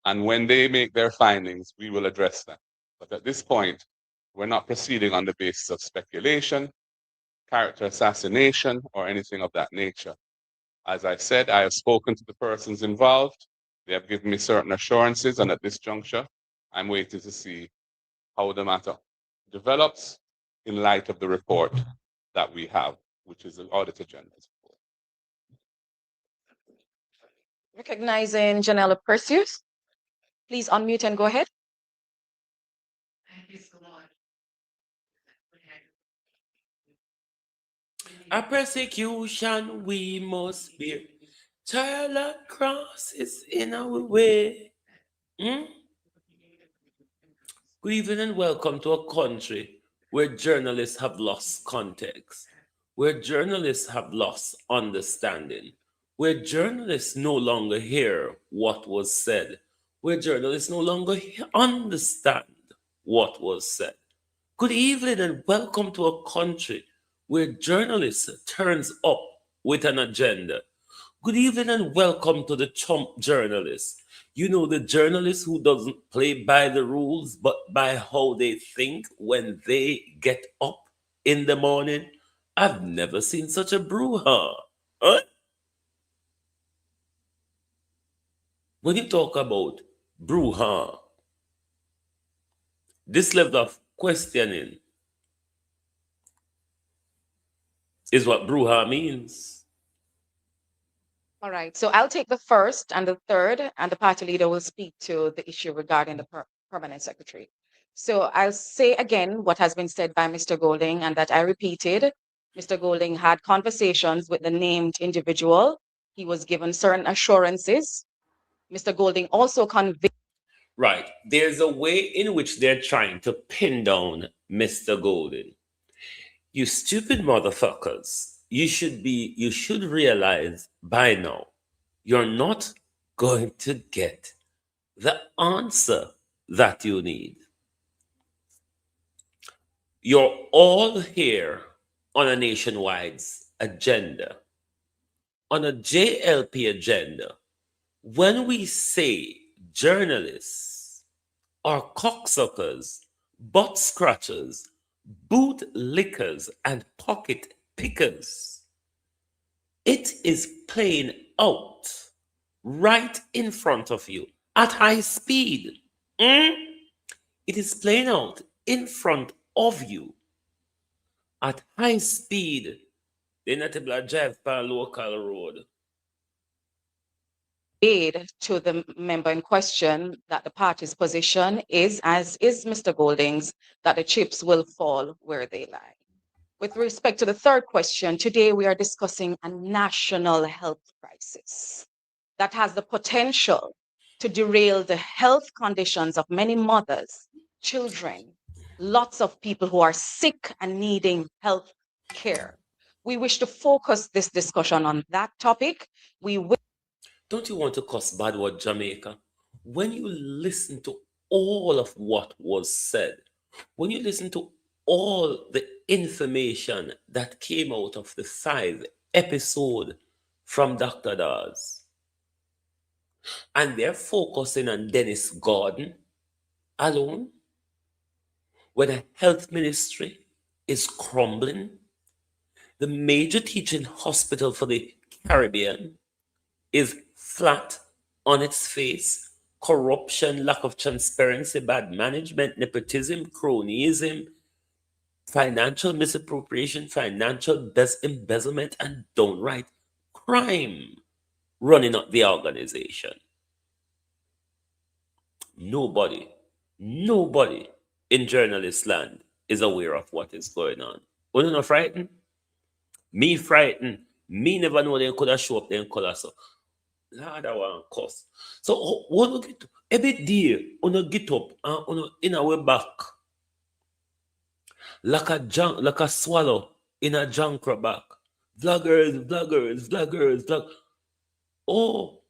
And when they make their findings, we will address them. But at this point, we're not proceeding on the basis of speculation, character assassination, or anything of that nature. As I said, I have spoken to the persons involved. They have given me certain assurances, and at this juncture, I'm waiting to see how the matter develops in light of the report that we have, which is the Auditor General's report. Recognizing Janella Perseus. Please unmute and go ahead. A persecution we must bear. Child of cross is in our way. Hmm? Good evening and welcome to a country where journalists have lost context, where journalists have lost understanding, where journalists no longer hear what was said, where journalists no longer understand what was said. Good evening and welcome to a country where journalists turns up with an agenda. Good evening and welcome to the Chump Journalist. You know, the journalist who doesn't play by the rules but by how they think when they get up in the morning. I've never seen such a brouhaha. Huh? When you talk about brouhaha, this level of questioning is what brouhaha means. All right, so I'll take the first and the third, and the party leader will speak to the issue regarding the permanent secretary. So I'll say again what has been said by Mr. Golding and that I repeated. Mr. Golding had conversations with the named individual. He was given certain assurances. Mr. Golding also conveyed. Right. There's a way in which they're trying to pin down Mr. Golden. You stupid motherfuckers. You should realize by now you're not going to get the answer that you need. You're all here on a nationwide agenda, on a JLP agenda. When we say journalists are cocksuckers, butt scratchers, boot lickers, and pocket pickers, it is playing out right in front of you at high speed. It is playing out in front of you at high speed. They're not able to drive by a local road. To the member in question that the party's position is, as is Mr. Golding's, that the chips will fall where they lie. With respect to the third question, today we are discussing a national health crisis that has the potential to derail the health conditions of many mothers, children, lots of people who are sick and needing health care. We wish to focus this discussion on that topic. Don't you want to cuss bad word Jamaica? When you listen to all of what was said, when you listen to all the information that came out of the 5 episode from Dr. Dawes, and they're focusing on Dennis Gordon alone, where the health ministry is crumbling, the major teaching hospital for the Caribbean is flat on its face. Corruption, lack of transparency, bad management, nepotism, cronyism, financial misappropriation, financial embezzlement, and downright crime running up the organization. Nobody in journalist land is aware of what is going on. You're not frightened? Me frightened. Me never know they could have show up there in color. So Lord, I want cuss. So when get every day, when get up and in our back, like a swallow in a junk back. Vloggers. Oh,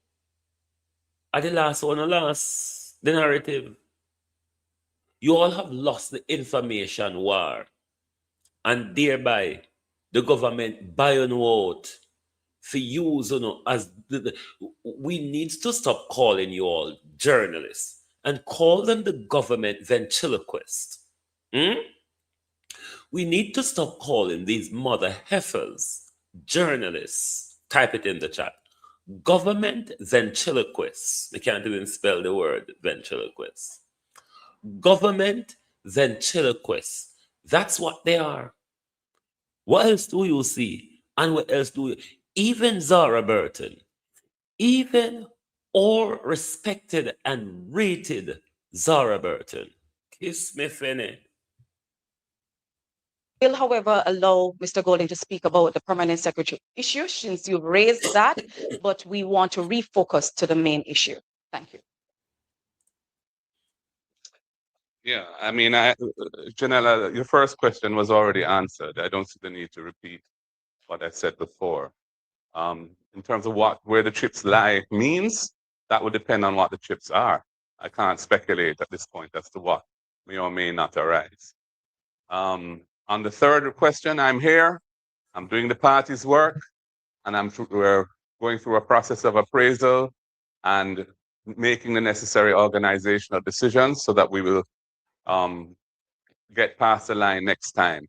at the last one, the narrative. You all have lost the information war, and thereby the government buying out for use, as we need to stop calling you all journalists and call them the government ventriloquists. We need to stop calling these mother heifers journalists. Type it in the chat. Government ventriloquists. I can't even spell the word ventriloquists. Government ventriloquists. That's what they are. What else do you see? And what else do you? Even Zara Burton, even or respected and rated Zara Burton? Kiss me, Finny. Will, however, allow Mr. Golding to speak about the permanent secretary issue since you've raised that, but we want to refocus to the main issue. Thank you. Yeah, I mean, Janella, your first question was already answered. I don't see the need to repeat what I said before. In terms of where the chips lie means, that would depend on what the chips are. I can't speculate at this point as to what may or may not arise. On the third question, I'm here, I'm doing the party's work, and we're going through a process of appraisal and making the necessary organizational decisions so that we will get past the line next time.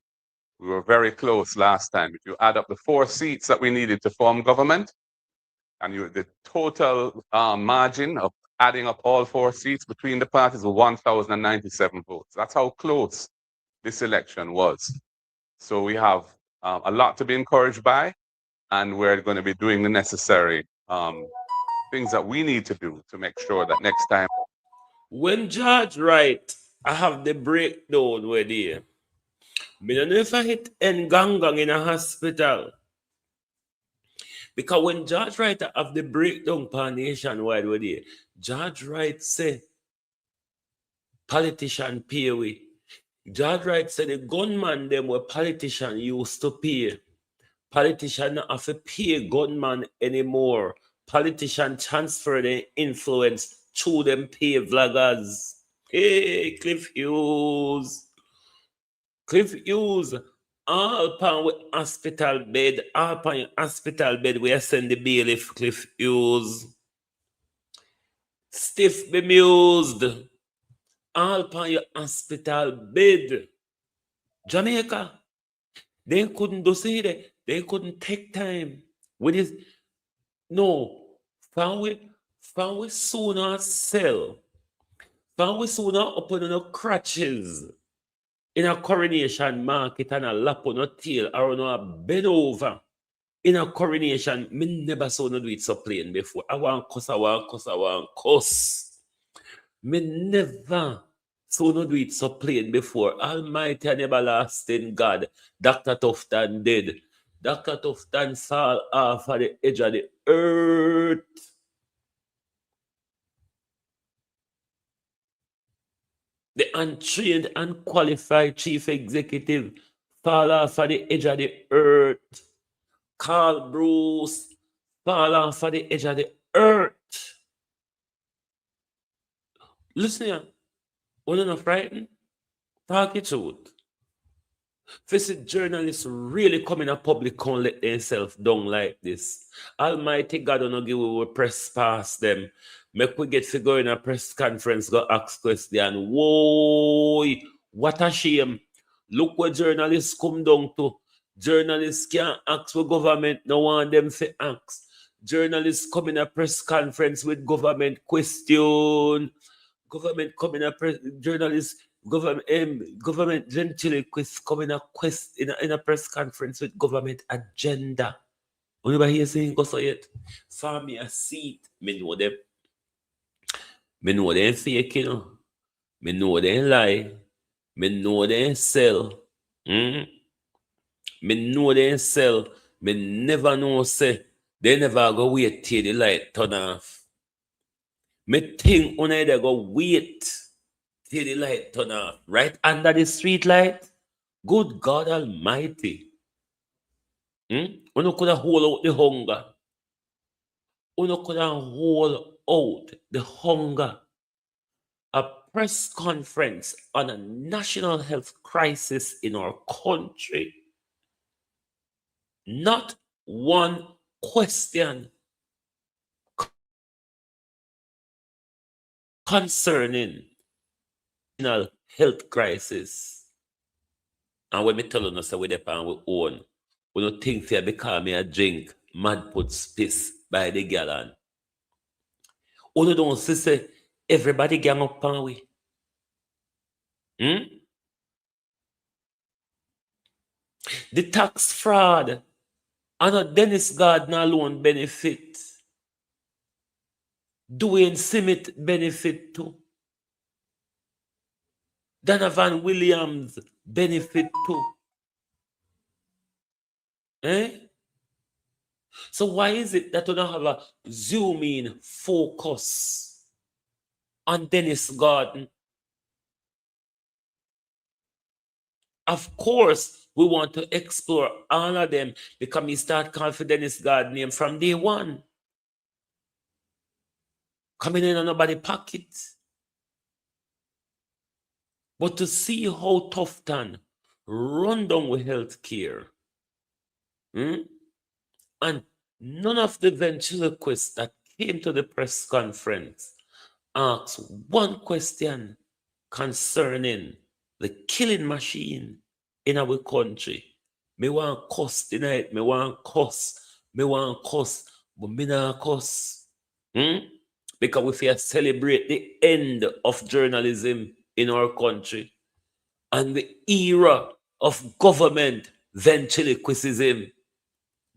We were very close last time. If you add up the 4 seats that we needed to form government, and the total margin of adding up all 4 seats between the parties was 1,097 votes. That's how close this election was. So we have a lot to be encouraged by, and we're going to be doing the necessary things that we need to do to make sure that next time. When George Wright, I have the breakdown with you. I don't know if I hit Ngangang in a hospital. Because when George Wright have the breakdown per nationwide with you, George Wright say, politician pay we. George Wright said the gunman them were politician used to pay. Politician not have to pay gunman anymore. Politician transfer their influence through them pay vloggers. Hey, Cliff Hughes. Cliff Hughes. All pan with hospital bed. All pan your hospital bed where you send the bailiff, Cliff Hughes. Stiff bemused. All pan your hospital bed. Jamaica. They couldn't do say that. They couldn't take time. With this, no. Fan we sooner sell. Fan we sooner open no crutches in a coronation market and a lap on a tail or no a bend over. In a coronation, me never saw no do it so plain before. I want cuss. Me never saw no do it so plain before. Almighty and everlasting God. Dr. Tufton did. Dr. Tufton fall off at the edge of the earth. The untrained, unqualified chief executive fall off at the edge of the earth. Carl Bruce fall off at the edge of the earth. Listen here. You're not frightened? Talk it truth. Visit journalists really come in a public and let themselves down like this. Almighty God will not give we press past them. Make we get to go in a press conference, go ask question. Whoa, what a shame. Look where journalists come down to. Journalists can't ask what government no want them to ask. Journalists come in a press conference with government question. Government come in a press journalists. Government gently come in a press conference with government agenda. Anybody here saying go so yet? Farm me a seat. Me know them. Me know them fake, you know. Me know them lie. Me know them sell. Me know them sell. Me never know say they never go wait till the light turn off. Me think when they go wait till the light turn off, right under the street light. Good God Almighty. Uno could have hold out the hunger. Uno could have hold out the hunger. A press conference on a national health crisis in our country. Not one question concerning national health crisis. And when me tell you, say we depend we own, we don't think for because me a drink mad puts piss by the gallon. We don't see say everybody gang up on we. The tax fraud and a Dennis Gardner alone benefit. Dwayne Simmet benefit too. Donovan Williams benefit too. Eh? So why is it that we don't have a zoom in focus on Dennis Garden? Of course, we want to explore all of them because we start calling for Dennis Garden name from day one. Coming in on nobody's pocket. But to see how Tufton run down with healthcare, and none of the ventriloquists that came to the press conference asked one question concerning the killing machine in our country. Me want cuss tonight, me want cuss, but me not cuss. Because if you celebrate the end of journalism in our country and the era of government ventriloquism,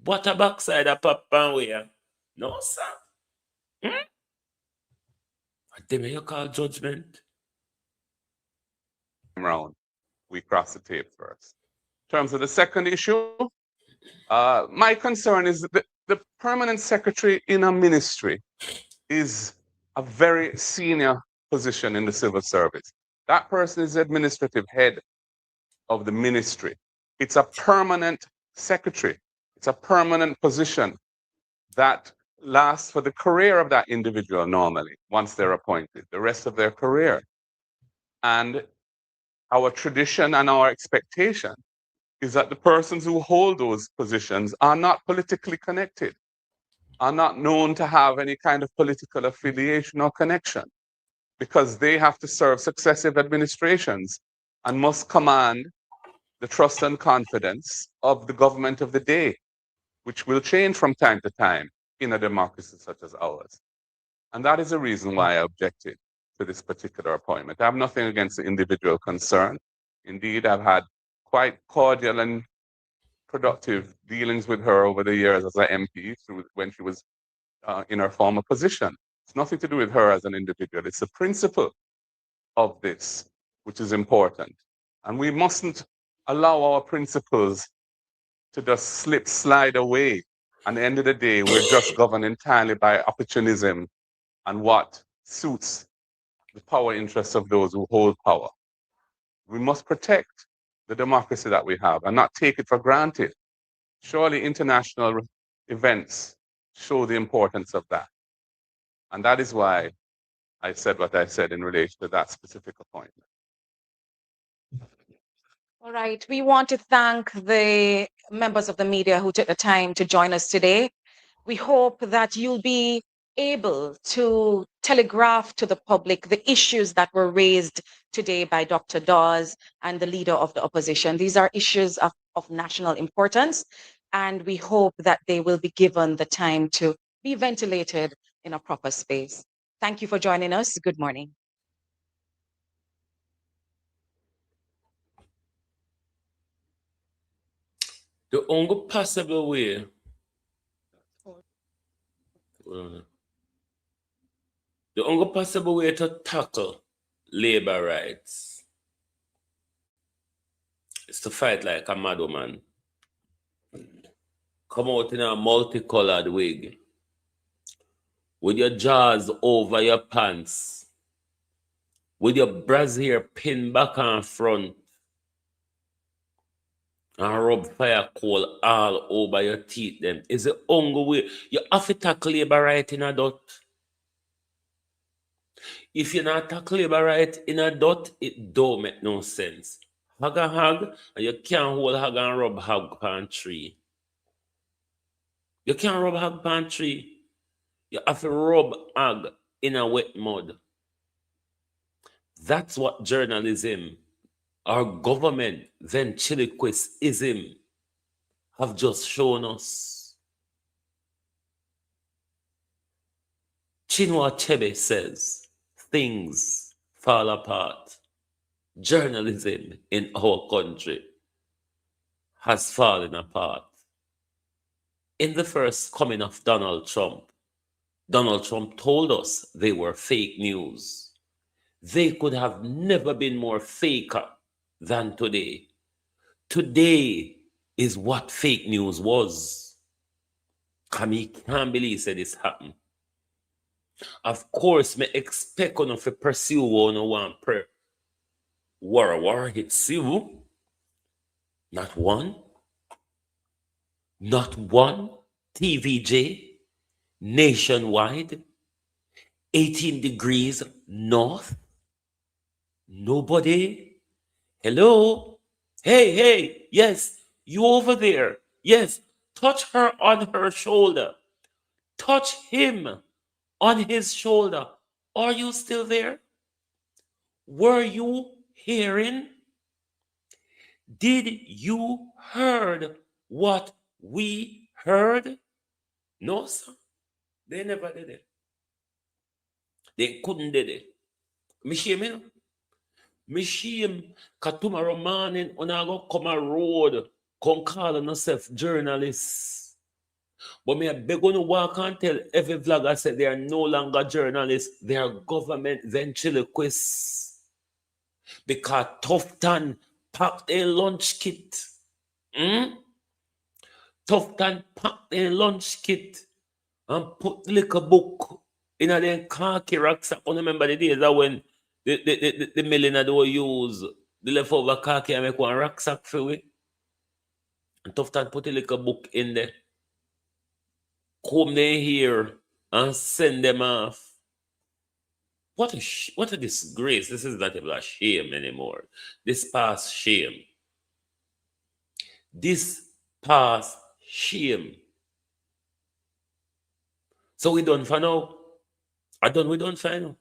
what a backside of Papa where? No, sir. What they may you call judgment? Round. We cross the tape first. In terms of the second issue, my concern is that the permanent secretary in a ministry is a very senior position in the civil service. That person is the administrative head of the ministry. It's a permanent secretary. It's a permanent position that lasts for the career of that individual normally, once they're appointed, the rest of their career. And our tradition and our expectation is that the persons who hold those positions are not politically connected, are not known to have any kind of political affiliation or connection, because they have to serve successive administrations and must command the trust and confidence of the government of the day, which will change from time to time in a democracy such as ours. And that is the reason why I objected to this particular appointment. I have nothing against the individual concerned. Indeed, I've had quite cordial and productive dealings with her over the years as an MP when she was in her former position. It's nothing to do with her as an individual. It's the principle of this which is important. And we mustn't allow our principles to just slide away. At the end of the day, we're just governed entirely by opportunism and what suits the power interests of those who hold power. We must protect the democracy that we have and not take it for granted. Surely international events show the importance of that. And that is why I said what I said in relation to that specific appointment. All right. We want to thank the members of the media who took the time to join us today. We hope that you'll be able to telegraph to the public the issues that were raised today by Dr. Dawes and the leader of the opposition. These are issues of national importance, and we hope that they will be given the time to be ventilated in a proper space. Thank you for joining us. Good morning. The only possible way, the only possible way to tackle labor rights is to fight like a mad woman. Come out in a multicolored wig with your jaws over your pants, with your brassiere pinned back and front, and rub fire coal all over your teeth. Them is the only way. You have to tackle labor right in a dot. If you not tackle labor right in a dot, it don't make no sense. Hug and hug, and you can't hold hug and rub hug pan tree. You can't rub hug pan tree. You have to rub hug in a wet mud. That's what journalism, our government, ventriloquism have just shown us. Chinua Achebe says things fall apart. Journalism in our country has fallen apart. In the first coming of Donald Trump, Donald Trump told us they were fake news. They could have never been more faker than today. Today is what fake news was. I mean, can't believe that this happened. Of course, me expect on to pursue one prayer. War hits you. Not one. Not one. TVJ. Nationwide. 18 degrees north. Nobody. Hello. Hey. Yes. You over there. Yes. Touch her on her shoulder. Touch him on his shoulder. Are you still there? Were you hearing? Did you heard what we heard? No, sir. They never did it. They couldn't did it. Me shame, you know? Me shame, cause tomorrow morning, when I go come a road, come call on yourself journalists. But me I beg on to walk and tell every vlogger said they are no longer journalists, they are government ventriloquists. Because Tufton packed a lunch kit. Tufton packed a lunch kit and put like a book in a them khaki rucksack. I remember the days that when the millionaire they will use the leftover khaki and make one rucksack for it. And Tufton put a little book in there. Comb their hair and send them off. What a disgrace. This is not even a shame anymore. This past shame. This past shame. So we done for now. We done for now.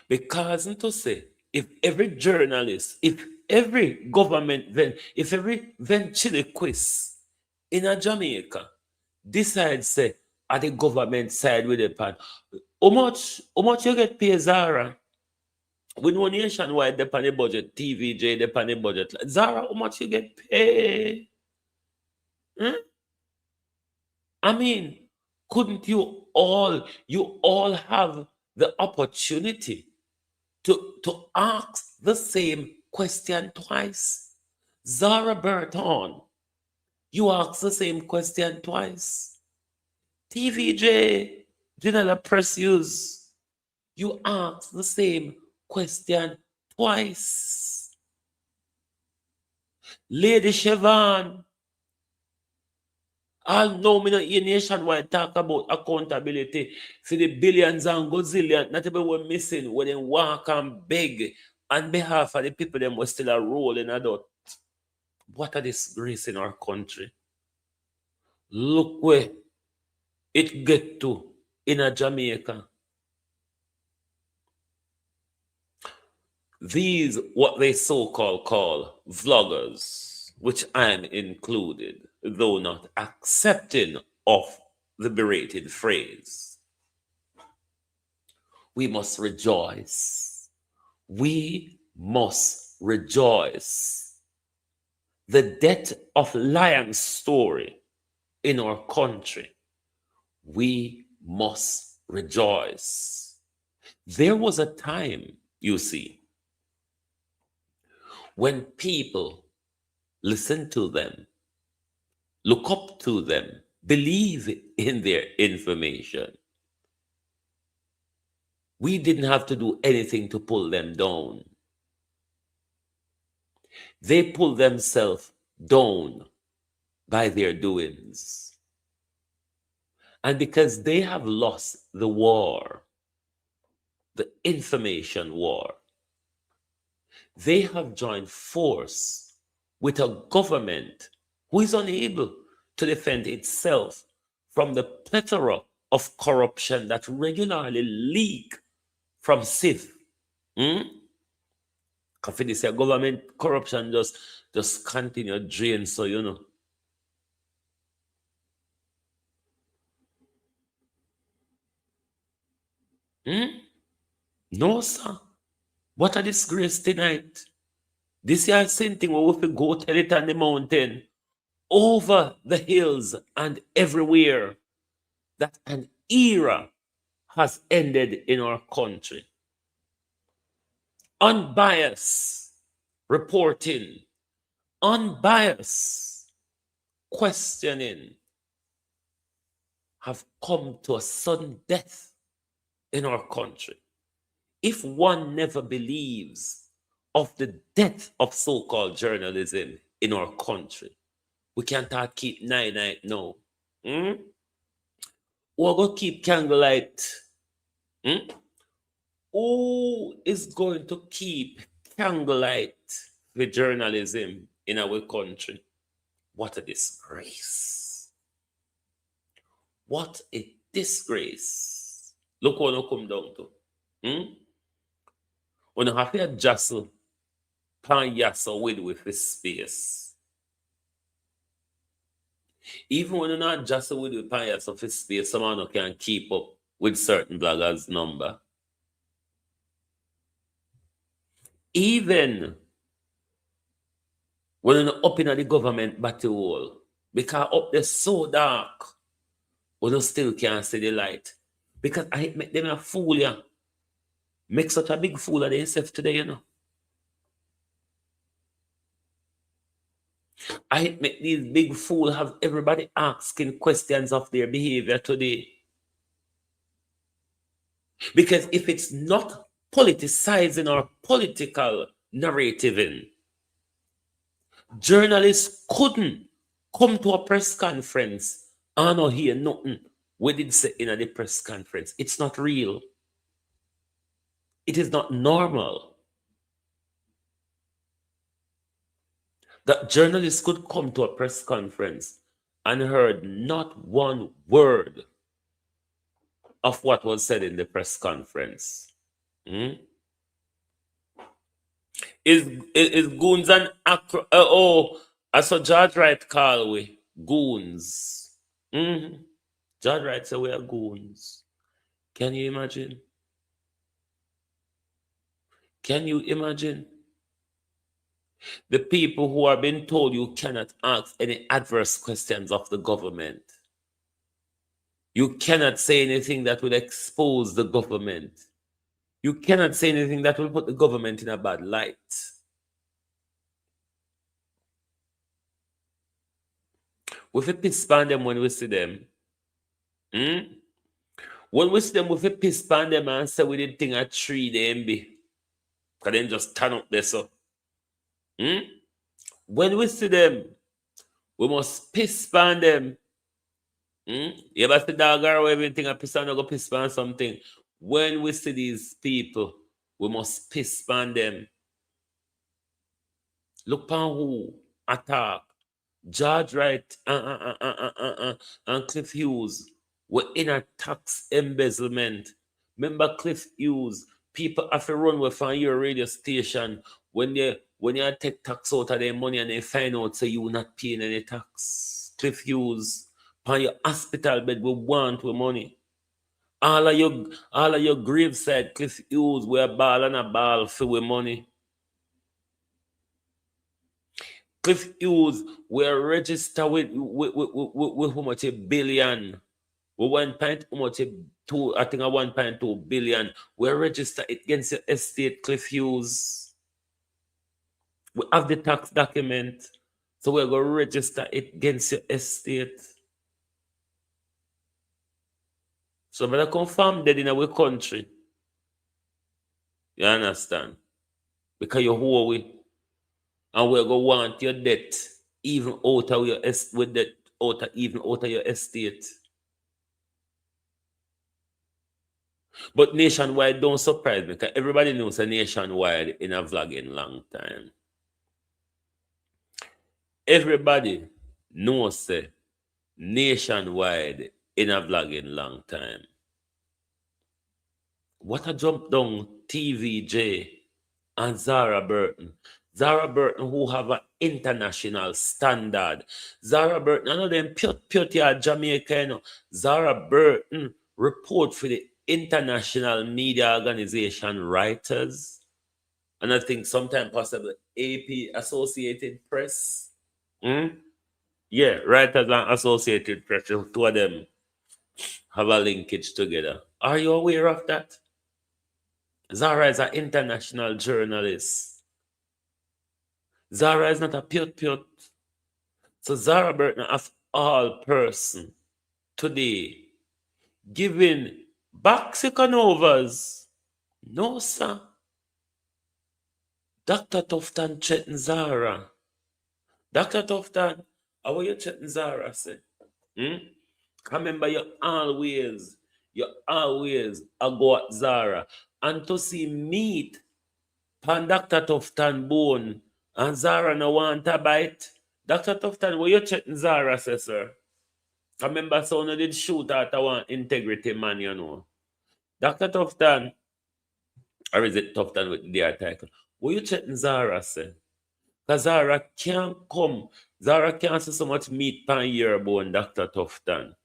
Because to say, if every journalist, if every government, if every ventriloquist in a Jamaica decides say, at the government side with the pan, how much you get paid, Zara? We know nationwide the pan budget, TVJ the pan budget. Zara, how much you get paid? I mean, couldn't you all have the opportunity to ask the same question twice? Zara Burton, you asked the same question twice. TVJ, General Press Use, you asked the same question twice. Lady Siobhan, I'll know me not in nationwide talk about accountability for the billions and gazillions, not even we're missing when they walk and beg on behalf of the people them was still a role in adult. What a disgrace in our country. Look where it get to in a Jamaica. These what they so-called call vloggers, which I'm included, though not accepting of the berated phrase. We must rejoice. We must rejoice. The death of Lion's story in our country. We must rejoice. There was a time, you see, when people listen to them, look up to them, believe in their information. We didn't have to do anything to pull them down. They pull themselves down by their doings. And because they have lost the war, the information war, they have joined force with a government who is unable to defend itself from the plethora of corruption that regularly leak from SIF. Because this government corruption just continue drain, so you know. No, sir. What a disgrace tonight. This year same thing where we have to go tell it on the mountain, over the hills and everywhere, that an era has ended in our country. Unbiased reporting, unbiased questioning have come to a sudden death in our country. If one never believes of the death of so-called journalism in our country, we can't keep night now. We're going to keep candlelight. Who is going to keep candlelight with journalism in our country? What a disgrace. What a disgrace. Look what you come down to. When you have to jostle, pan yassle with this space. Even when you're not jostle with pan yassle for space, someone can keep up with certain bloggers' number. Even when you're up in the government battle hole, because up there so dark, but you still can't see the light. Because I make them a fool, yeah. Make such a big fool of themselves today, you know. I make these big fools have everybody asking questions of their behavior today. Because if it's not politicizing or political narrative, journalists couldn't come to a press conference and not hear nothing we did say in the press conference. It's not real. It is not normal that journalists could come to a press conference and heard not one word of what was said in the press conference. Is goons and I saw George Wright call we goons. George Wright said we are goons. Can you imagine? Can you imagine? The people who are being told you cannot ask any adverse questions of the government. You cannot say anything that will expose the government. You cannot say anything that will put the government in a bad light. We fit piss pan them when we see them. When we see them, we fit piss pan them and say we did thing at 3 them be. Because then just turn up there so. When we see them, we must piss pan them. You ever see dog or everything a piss and go piss pan something? When we see these people, we must piss pan them. Look pan who attack. George Wright and Cliff Hughes were in a tax embezzlement. Remember Cliff Hughes? People have to run with from your radio station when you take tax out of their money and they find out so you not paying any tax. Cliff Hughes, on your hospital bed, we want with money. All of your graveside, Cliff Hughes, we a ball and a ball for with money. Cliff Hughes were registered with how much a billion. We 1.2, I think a 1.2 billion. We're registered against your estate, Cliff Hughes. We have the tax document. So we're going to register it against your estate. So I'm going to confirm that in our country. You understand? Because you're Huawei. And we're going to want your debt even out of your even out of your estate. But nationwide don't surprise me because everybody knows a nationwide in a vlogging long time. Everybody knows a nationwide in a vlogging long time. What a jump down TVJ and Zara Burton. Zara Burton who have an international standard. Zara Burton, I know them pure Jamaica, you know. Zara Burton report for the International Media Organization Writers. And I think sometimes possibly AP Associated Press. Yeah, Writers and Associated Press, two of them. have a linkage together. Are you aware of that? Zara is an international journalist. Zara is not a put. So Zara Burton, of all person, today, giving back Sikanovas. No, sir. Dr. Tufton threatened Zara. Dr. Tufton, how are you threatening Zara, say? Remember, you always a go at Zara. And to see meat pan Dr. Tufton bone and Zara no want a bite. Dr. Tufton, what you threatening Zara, say, sir? Remember, so no did shoot at one integrity man, you know. Dr. Tufton, or is it Tufton with the article? What you threatening Zara, say? Because Zara can't come. Zara can't see so much meat pan your bone, Dr. Tufton.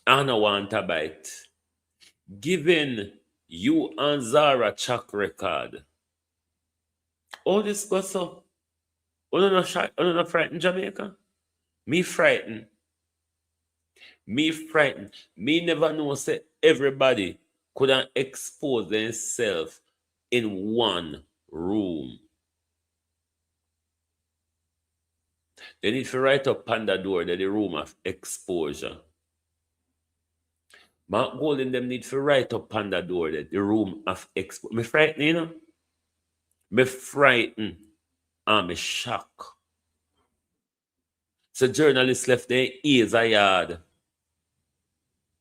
I don't want a bite. Giving you and Zara track record. All this goes so. You not frightened, Jamaica? Me frightened. Me frightened. Me never know say everybody couldn't expose themselves in one room. They need to write up on the door that the room of exposure. Mark Golden them need to write up on the door that the room of exposure. Me frightened, you know? Me frightened and me shocked. So journalists left their ears a yard.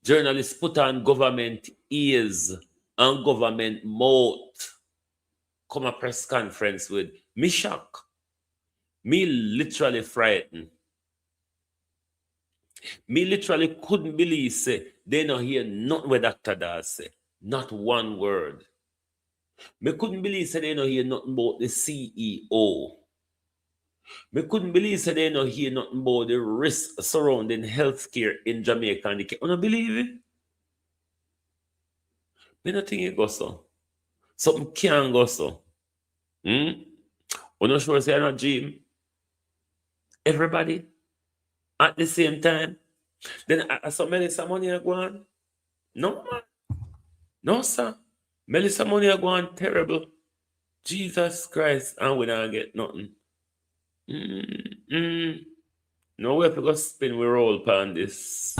Journalists put on government ears and government mouth. Come a press conference with me shock. Me literally frightened. Me literally couldn't believe say they don't hear nothing what Dr. Dawes say. Not one word. Me couldn't believe say they don't hear nothing about the CEO. Me couldn't believe say they don't hear nothing about the risk surrounding healthcare in Jamaica. And you don't believe it? Me don't think it goes so. Something can go so. You not sure say I'm not dream? Everybody at the same time. Then I saw Melissa money go on. No, man. No, sir. Melissa money go on terrible. Jesus Christ, and we don't get nothing. No way to go spin we roll upon this.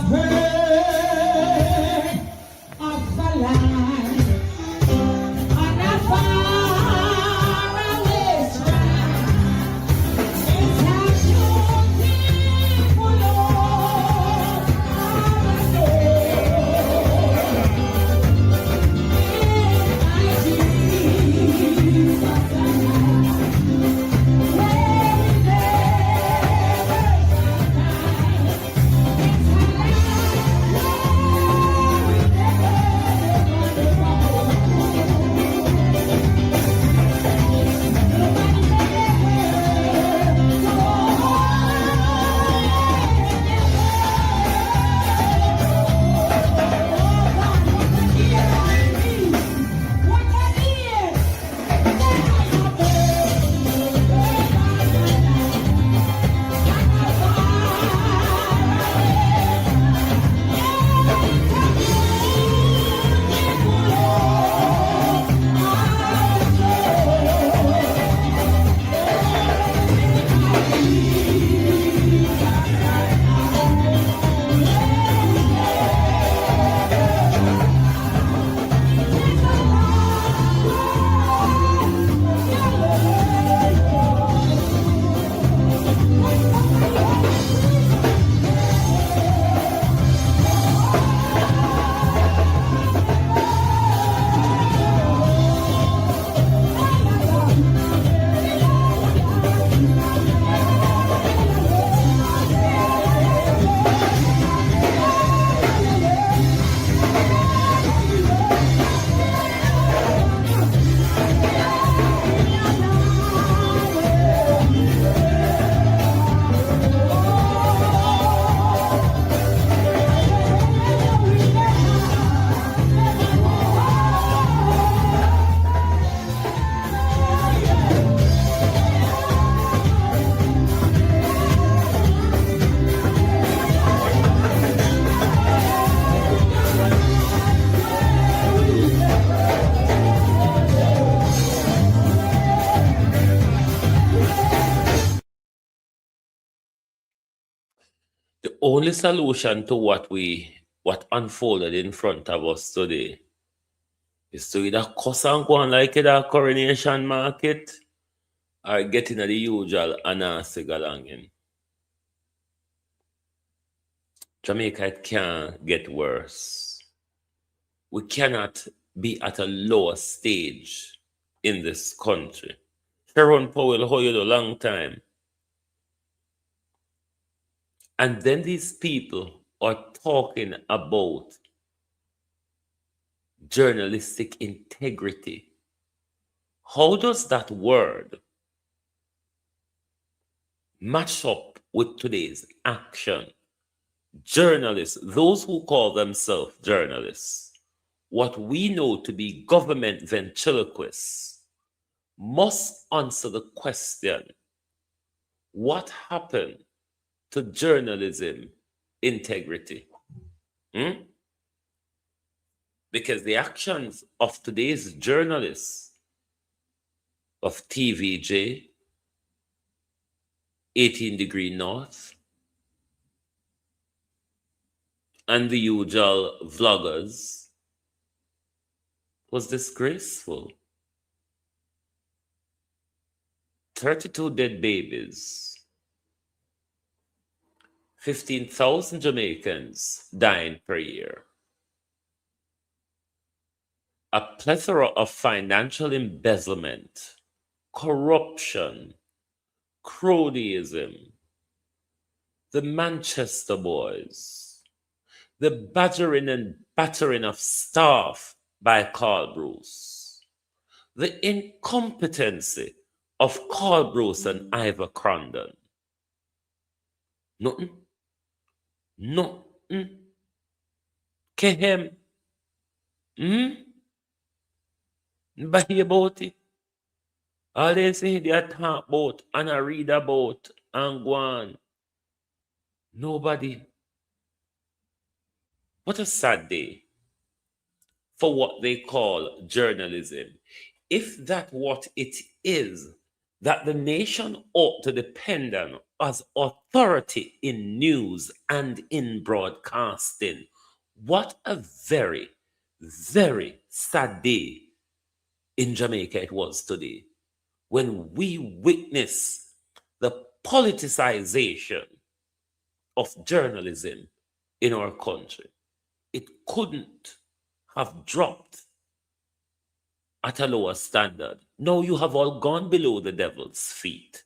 only solution to what unfolded in front of us today is to either cuss and go on like it a coronation market or get into the usual anansi galangin. Jamaica, it can't get worse. We cannot be at a lower stage in this country. Sharon Powell hold you a long time. And then these people are talking about journalistic integrity. How does that word match up with today's action? Journalists, those who call themselves journalists, what we know to be government ventriloquists, must answer the question, what happened to journalism integrity? Because the actions of today's journalists, of TVJ, 18 Degree North, and the usual vloggers, was disgraceful. 32 dead babies, 15,000 Jamaicans dying per year, a plethora of financial embezzlement, corruption, cronyism, the Manchester boys, the badgering and battering of staff by Carl Bruce, the incompetency of Carl Bruce and Ivor Crandon. Nothing. Kehem. But hear about it. All they say they are talk about and I read about and go on. Nobody. What a sad day for what they call journalism. If that what it is, that the nation ought to depend on as authority in news and in broadcasting, what a very, very sad day in Jamaica it was today when we witness the politicization of journalism in our country. It couldn't have dropped at a lower standard. No, you have all gone below the devil's feet.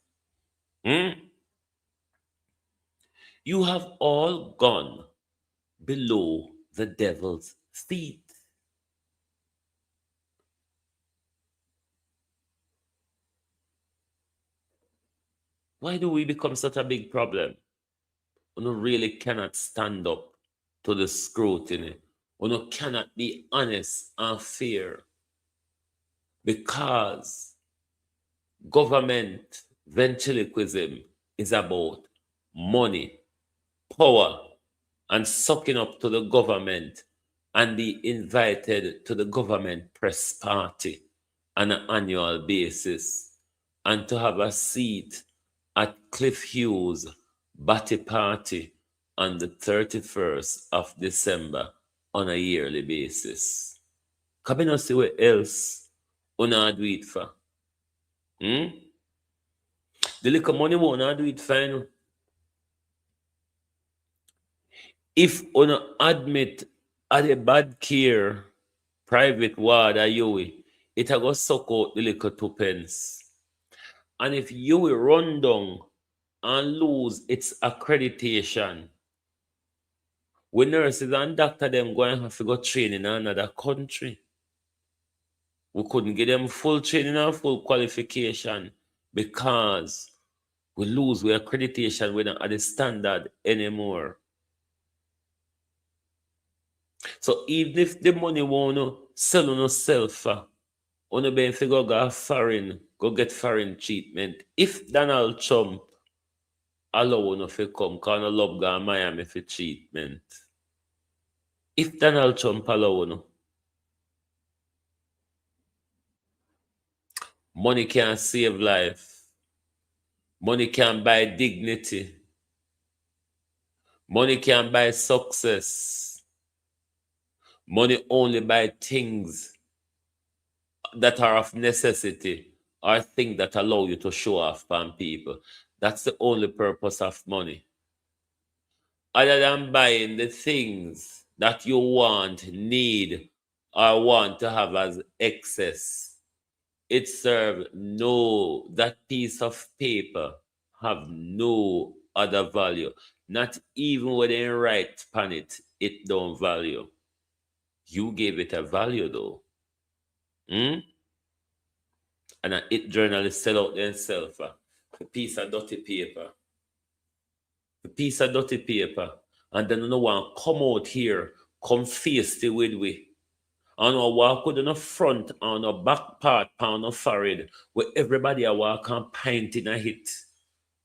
You have all gone below the devil's feet. Why do we become such a big problem? We really cannot stand up to the scrutiny. We cannot be honest and fair because government ventriloquism is about money, power, and sucking up to the government and be invited to the government press party on an annual basis and to have a seat at Cliff Hughes' Batty Party on the 31st of December on a yearly basis. Come in and see what else una do it for. The little money won't do it fine. If una admit at a bad care private ward a Yui, it a go suck out the little 2 pence. And if you will run down and lose its accreditation, we nurses and doctors them going to have to go train in another country. We couldn't get them full training and full qualification because we lose our accreditation. We're not at the standard anymore. So even if the money won't sell on yourself, on the benefit go foreign, go get foreign treatment. If Donald Trump allow you to come, because I love go to Miami for treatment. If Donald Trump allow you, money can't save life. Money can't buy dignity. Money can buy success. Money only buy things that are of necessity or things that allow you to show off on people. That's the only purpose of money. Other than buying the things that you want, need, or want to have as excess, it serves no, that piece of paper have no other value. Not even when they write on it, it don't value. You gave it a value though. Hmm? And it journalists sell out themselves a piece of dirty paper. A piece of dirty paper. And then no one come out here, come face the with we. And I walk with on the front on the back part on the forehead where everybody a walk and paint in a hit.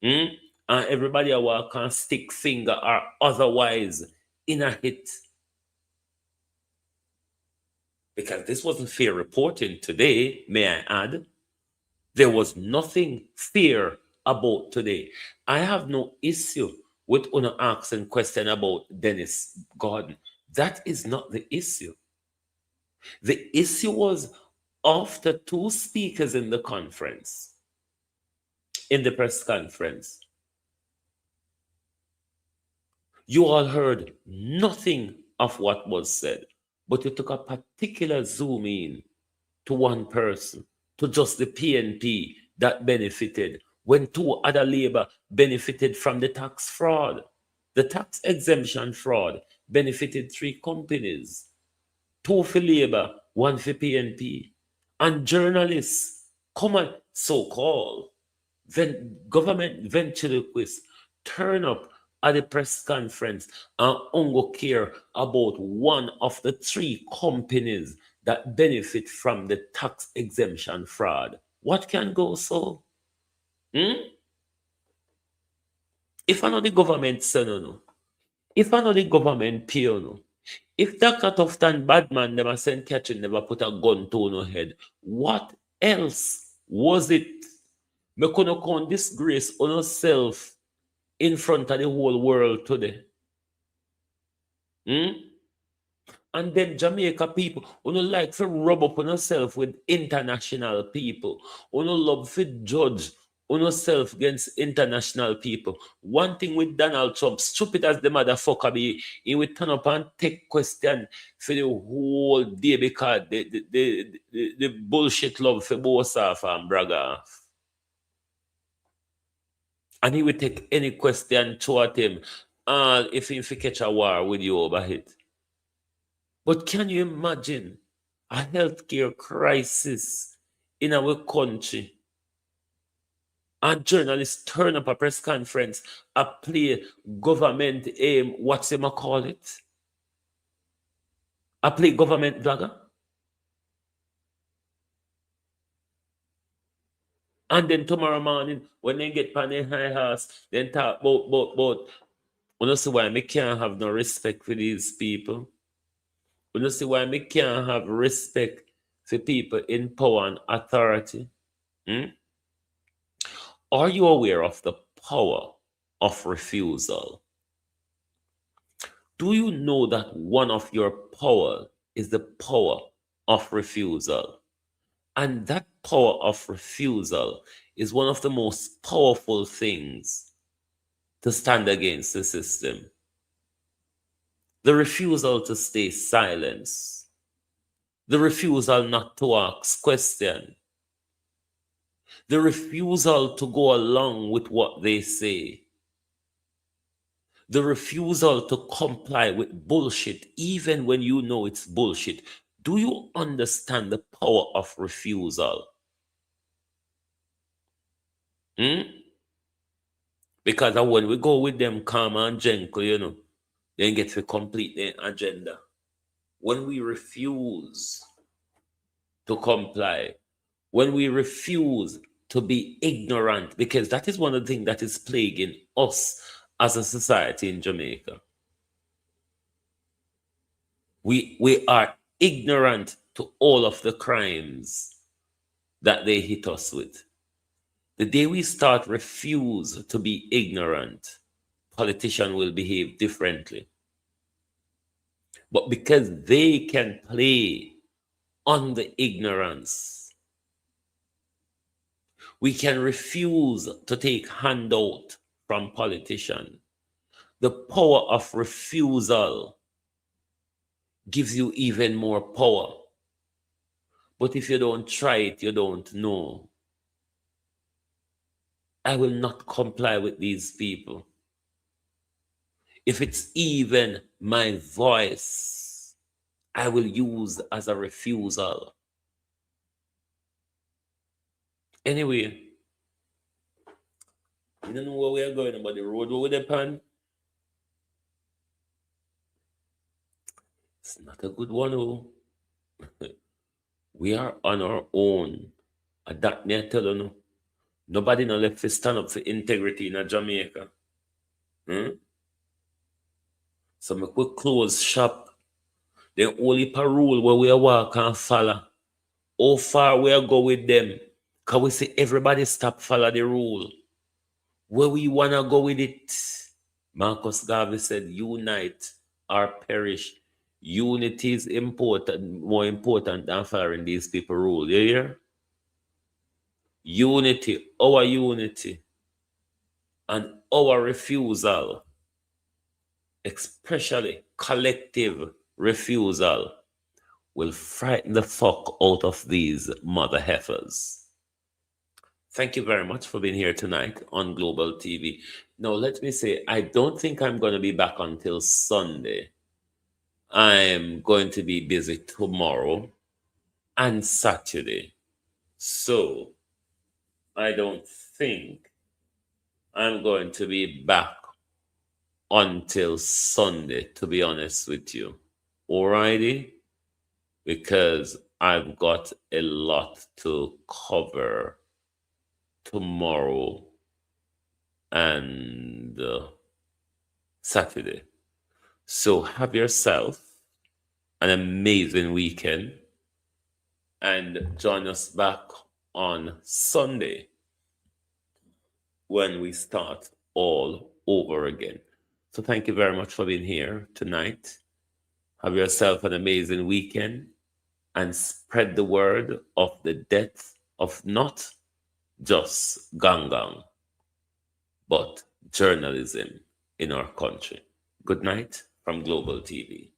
Hmm? And everybody a walk and stick finger or otherwise in a hit. Because this wasn't fair reporting today, may I add. There was nothing fair about today. I have no issue with una asking question about Dennis Gordon. That is not the issue. The issue was after two speakers in the conference, in the press conference, you all heard nothing of what was said, but you took a particular zoom in to one person, to just the PNP that benefited, when two other labor benefited from the tax fraud. The tax exemption fraud benefited three companies, two for labor, one for PNP. And journalists, come on, so-called government ventriloquists, turn up at the press conference and only care about one of the three companies that benefit from the tax exemption fraud. What can go so? Hmm? If I know the government send no, if I know the government pay no, if Dr. Tufton Badman never sent catching, never put a gun to no head, what else was it? Me couldn't come disgrace on yourself in front of the whole world today. Hmm? And then Jamaica people, who don't like to rub up on yourself with international people, who don't love to judge on yourself against international people. One thing with Donald Trump, stupid as the motherfucker be, he will turn up and take question for the whole day because the bullshit love for both off and brag off. And he will take any question toward him, if he catch a war with you over it. But can you imagine a healthcare crisis in our country? And journalists turn up a press conference, a play government what's him call it? A play government blogger? And then tomorrow morning, when they get on the high horse, then talk about, you know, see why me can't have no respect for these people. You know, see why me can't have respect for people in power and authority. Hmm? Are you aware of the power of refusal? Do you know that one of your power is the power of refusal? And that power of refusal is one of the most powerful things to stand against the system. The refusal to stay silent, the refusal not to ask questions, the refusal to go along with what they say, the refusal to comply with bullshit, even when you know it's bullshit. Do you understand the power of refusal? Hmm? Because when we go with them calm and gentle, you know, then get to complete their agenda. When we refuse to comply, when we refuse to be ignorant, because that is one of the things that is plaguing us as a society in Jamaica. We are ignorant to all of the crimes that they hit us with. The day we start refuse to be ignorant, politicians will behave differently. But because they can play on the ignorance, we can refuse to take handout from politicians. The power of refusal gives you even more power. But if you don't try it, you don't know. I will not comply with these people. If it's even my voice, I will use as a refusal. Anyway, you don't know where we are going, but the road where we're upon, it's not a good one. Oh. We are on our own. And that me I tell you no. Nobody no left to stand up for integrity in Jamaica. So we could close shop. The only rule where we walk and follow. How far we go with them? Because we say everybody stop follow the rule. Where we wanna go with it? Marcus Garvey said, unite or perish. Unity is important, more important than following these people rule. You hear? Unity, our unity, and our refusal, especially collective refusal, will frighten the fuck out of these mother heifers. Thank you very much for being here tonight on Global TV. Now, let me say, I don't think I'm going to be back until Sunday. I'm going to be busy tomorrow and Saturday. So, I don't think I'm going to be back until Sunday, to be honest with you. Alrighty? Because I've got a lot to cover tomorrow and Saturday. So have yourself an amazing weekend and join us back on Sunday when we start all over again. So thank you very much for being here tonight. Have yourself an amazing weekend and spread the word of the death of not just gang, but journalism in our country. Good night from Global TV.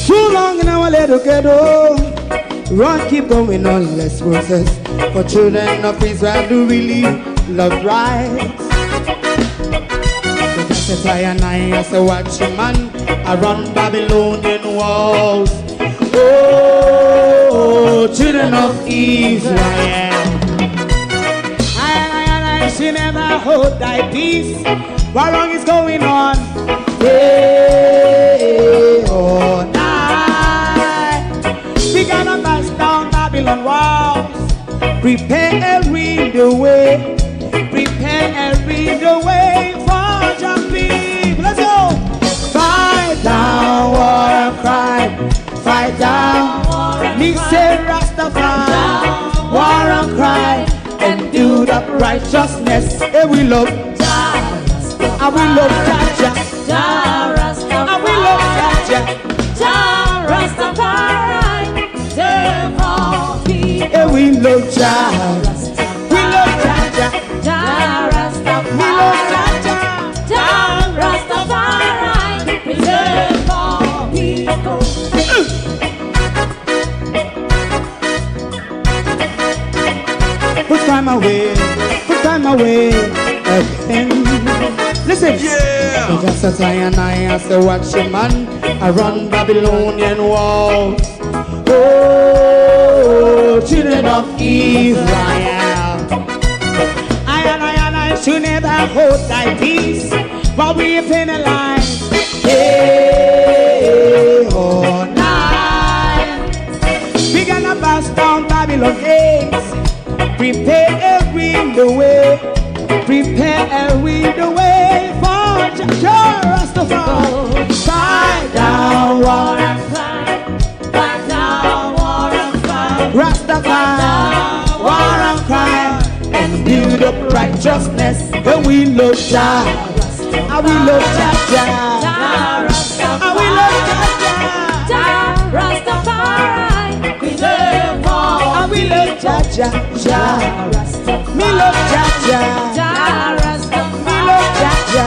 Too long in our little ghetto, run keep going on, less process. For children of Israel do really love rights. So just as I and I as a watchman, I run Babylonian walls. Oh, children of Israel, I should never hold thy peace. What wrong is going on? Day or night, we gotta bust down Babylon walls. Prepare the way, prepare the way for your people. Let's go. Fight down war and crime, fight down war and crime. Say Rastafari, war and crime, and do the righteousness. And we love Jah, and we love Jah, and we love Jah, Rastafari, save all people. And we love Jah, we love Jah, Rastafari, we love Jah, Rastafari, save all people. Put time away again. Listen, yeah. Just as I and I as a watchman, I run Babylonian walls. Oh, children of Israel, I and I should never hold thy peace while we penalize day or night. We gonna bust down Babylon gates, prepare the way, Prepare we the way for Jah Rastafari. Fight down war and crime. Fight down war and crime. Rastafari, war and crime. And build up righteousness. And we love Jah. And we love Jah. And we love Jah. Rastafari. Preserve all. And we love Jah. Me love Jah. Me love Jah.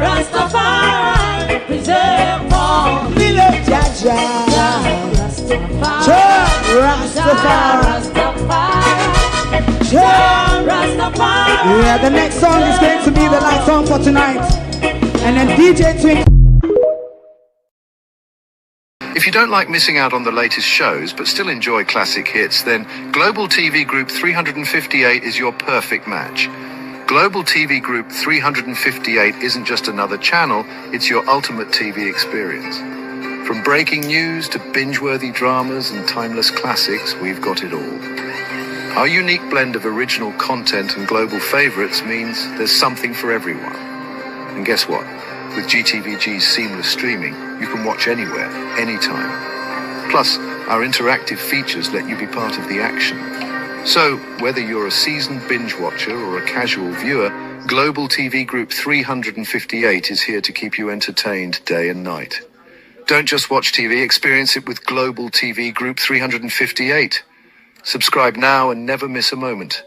Rastafari. Preserve all. Me love Jah. Rastafari. Yeah, the next song is going to be the last song for tonight. And then DJ Twink. If you don't like missing out on the latest shows but still enjoy classic hits, then Global TV Group 358 is your perfect match. Global TV Group 358 isn't just another channel, it's your ultimate TV experience. From breaking news to binge-worthy dramas and timeless classics, we've got it all. Our unique blend of original content and global favorites means there's something for everyone. And guess what? With GTVG's seamless streaming, you can watch anywhere, anytime. Plus, our interactive features let you be part of the action. So, whether you're a seasoned binge watcher or a casual viewer, Global TV Group 358 is here to keep you entertained day and night. Don't just watch TV, experience it with Global TV Group 358. Subscribe now and never miss a moment.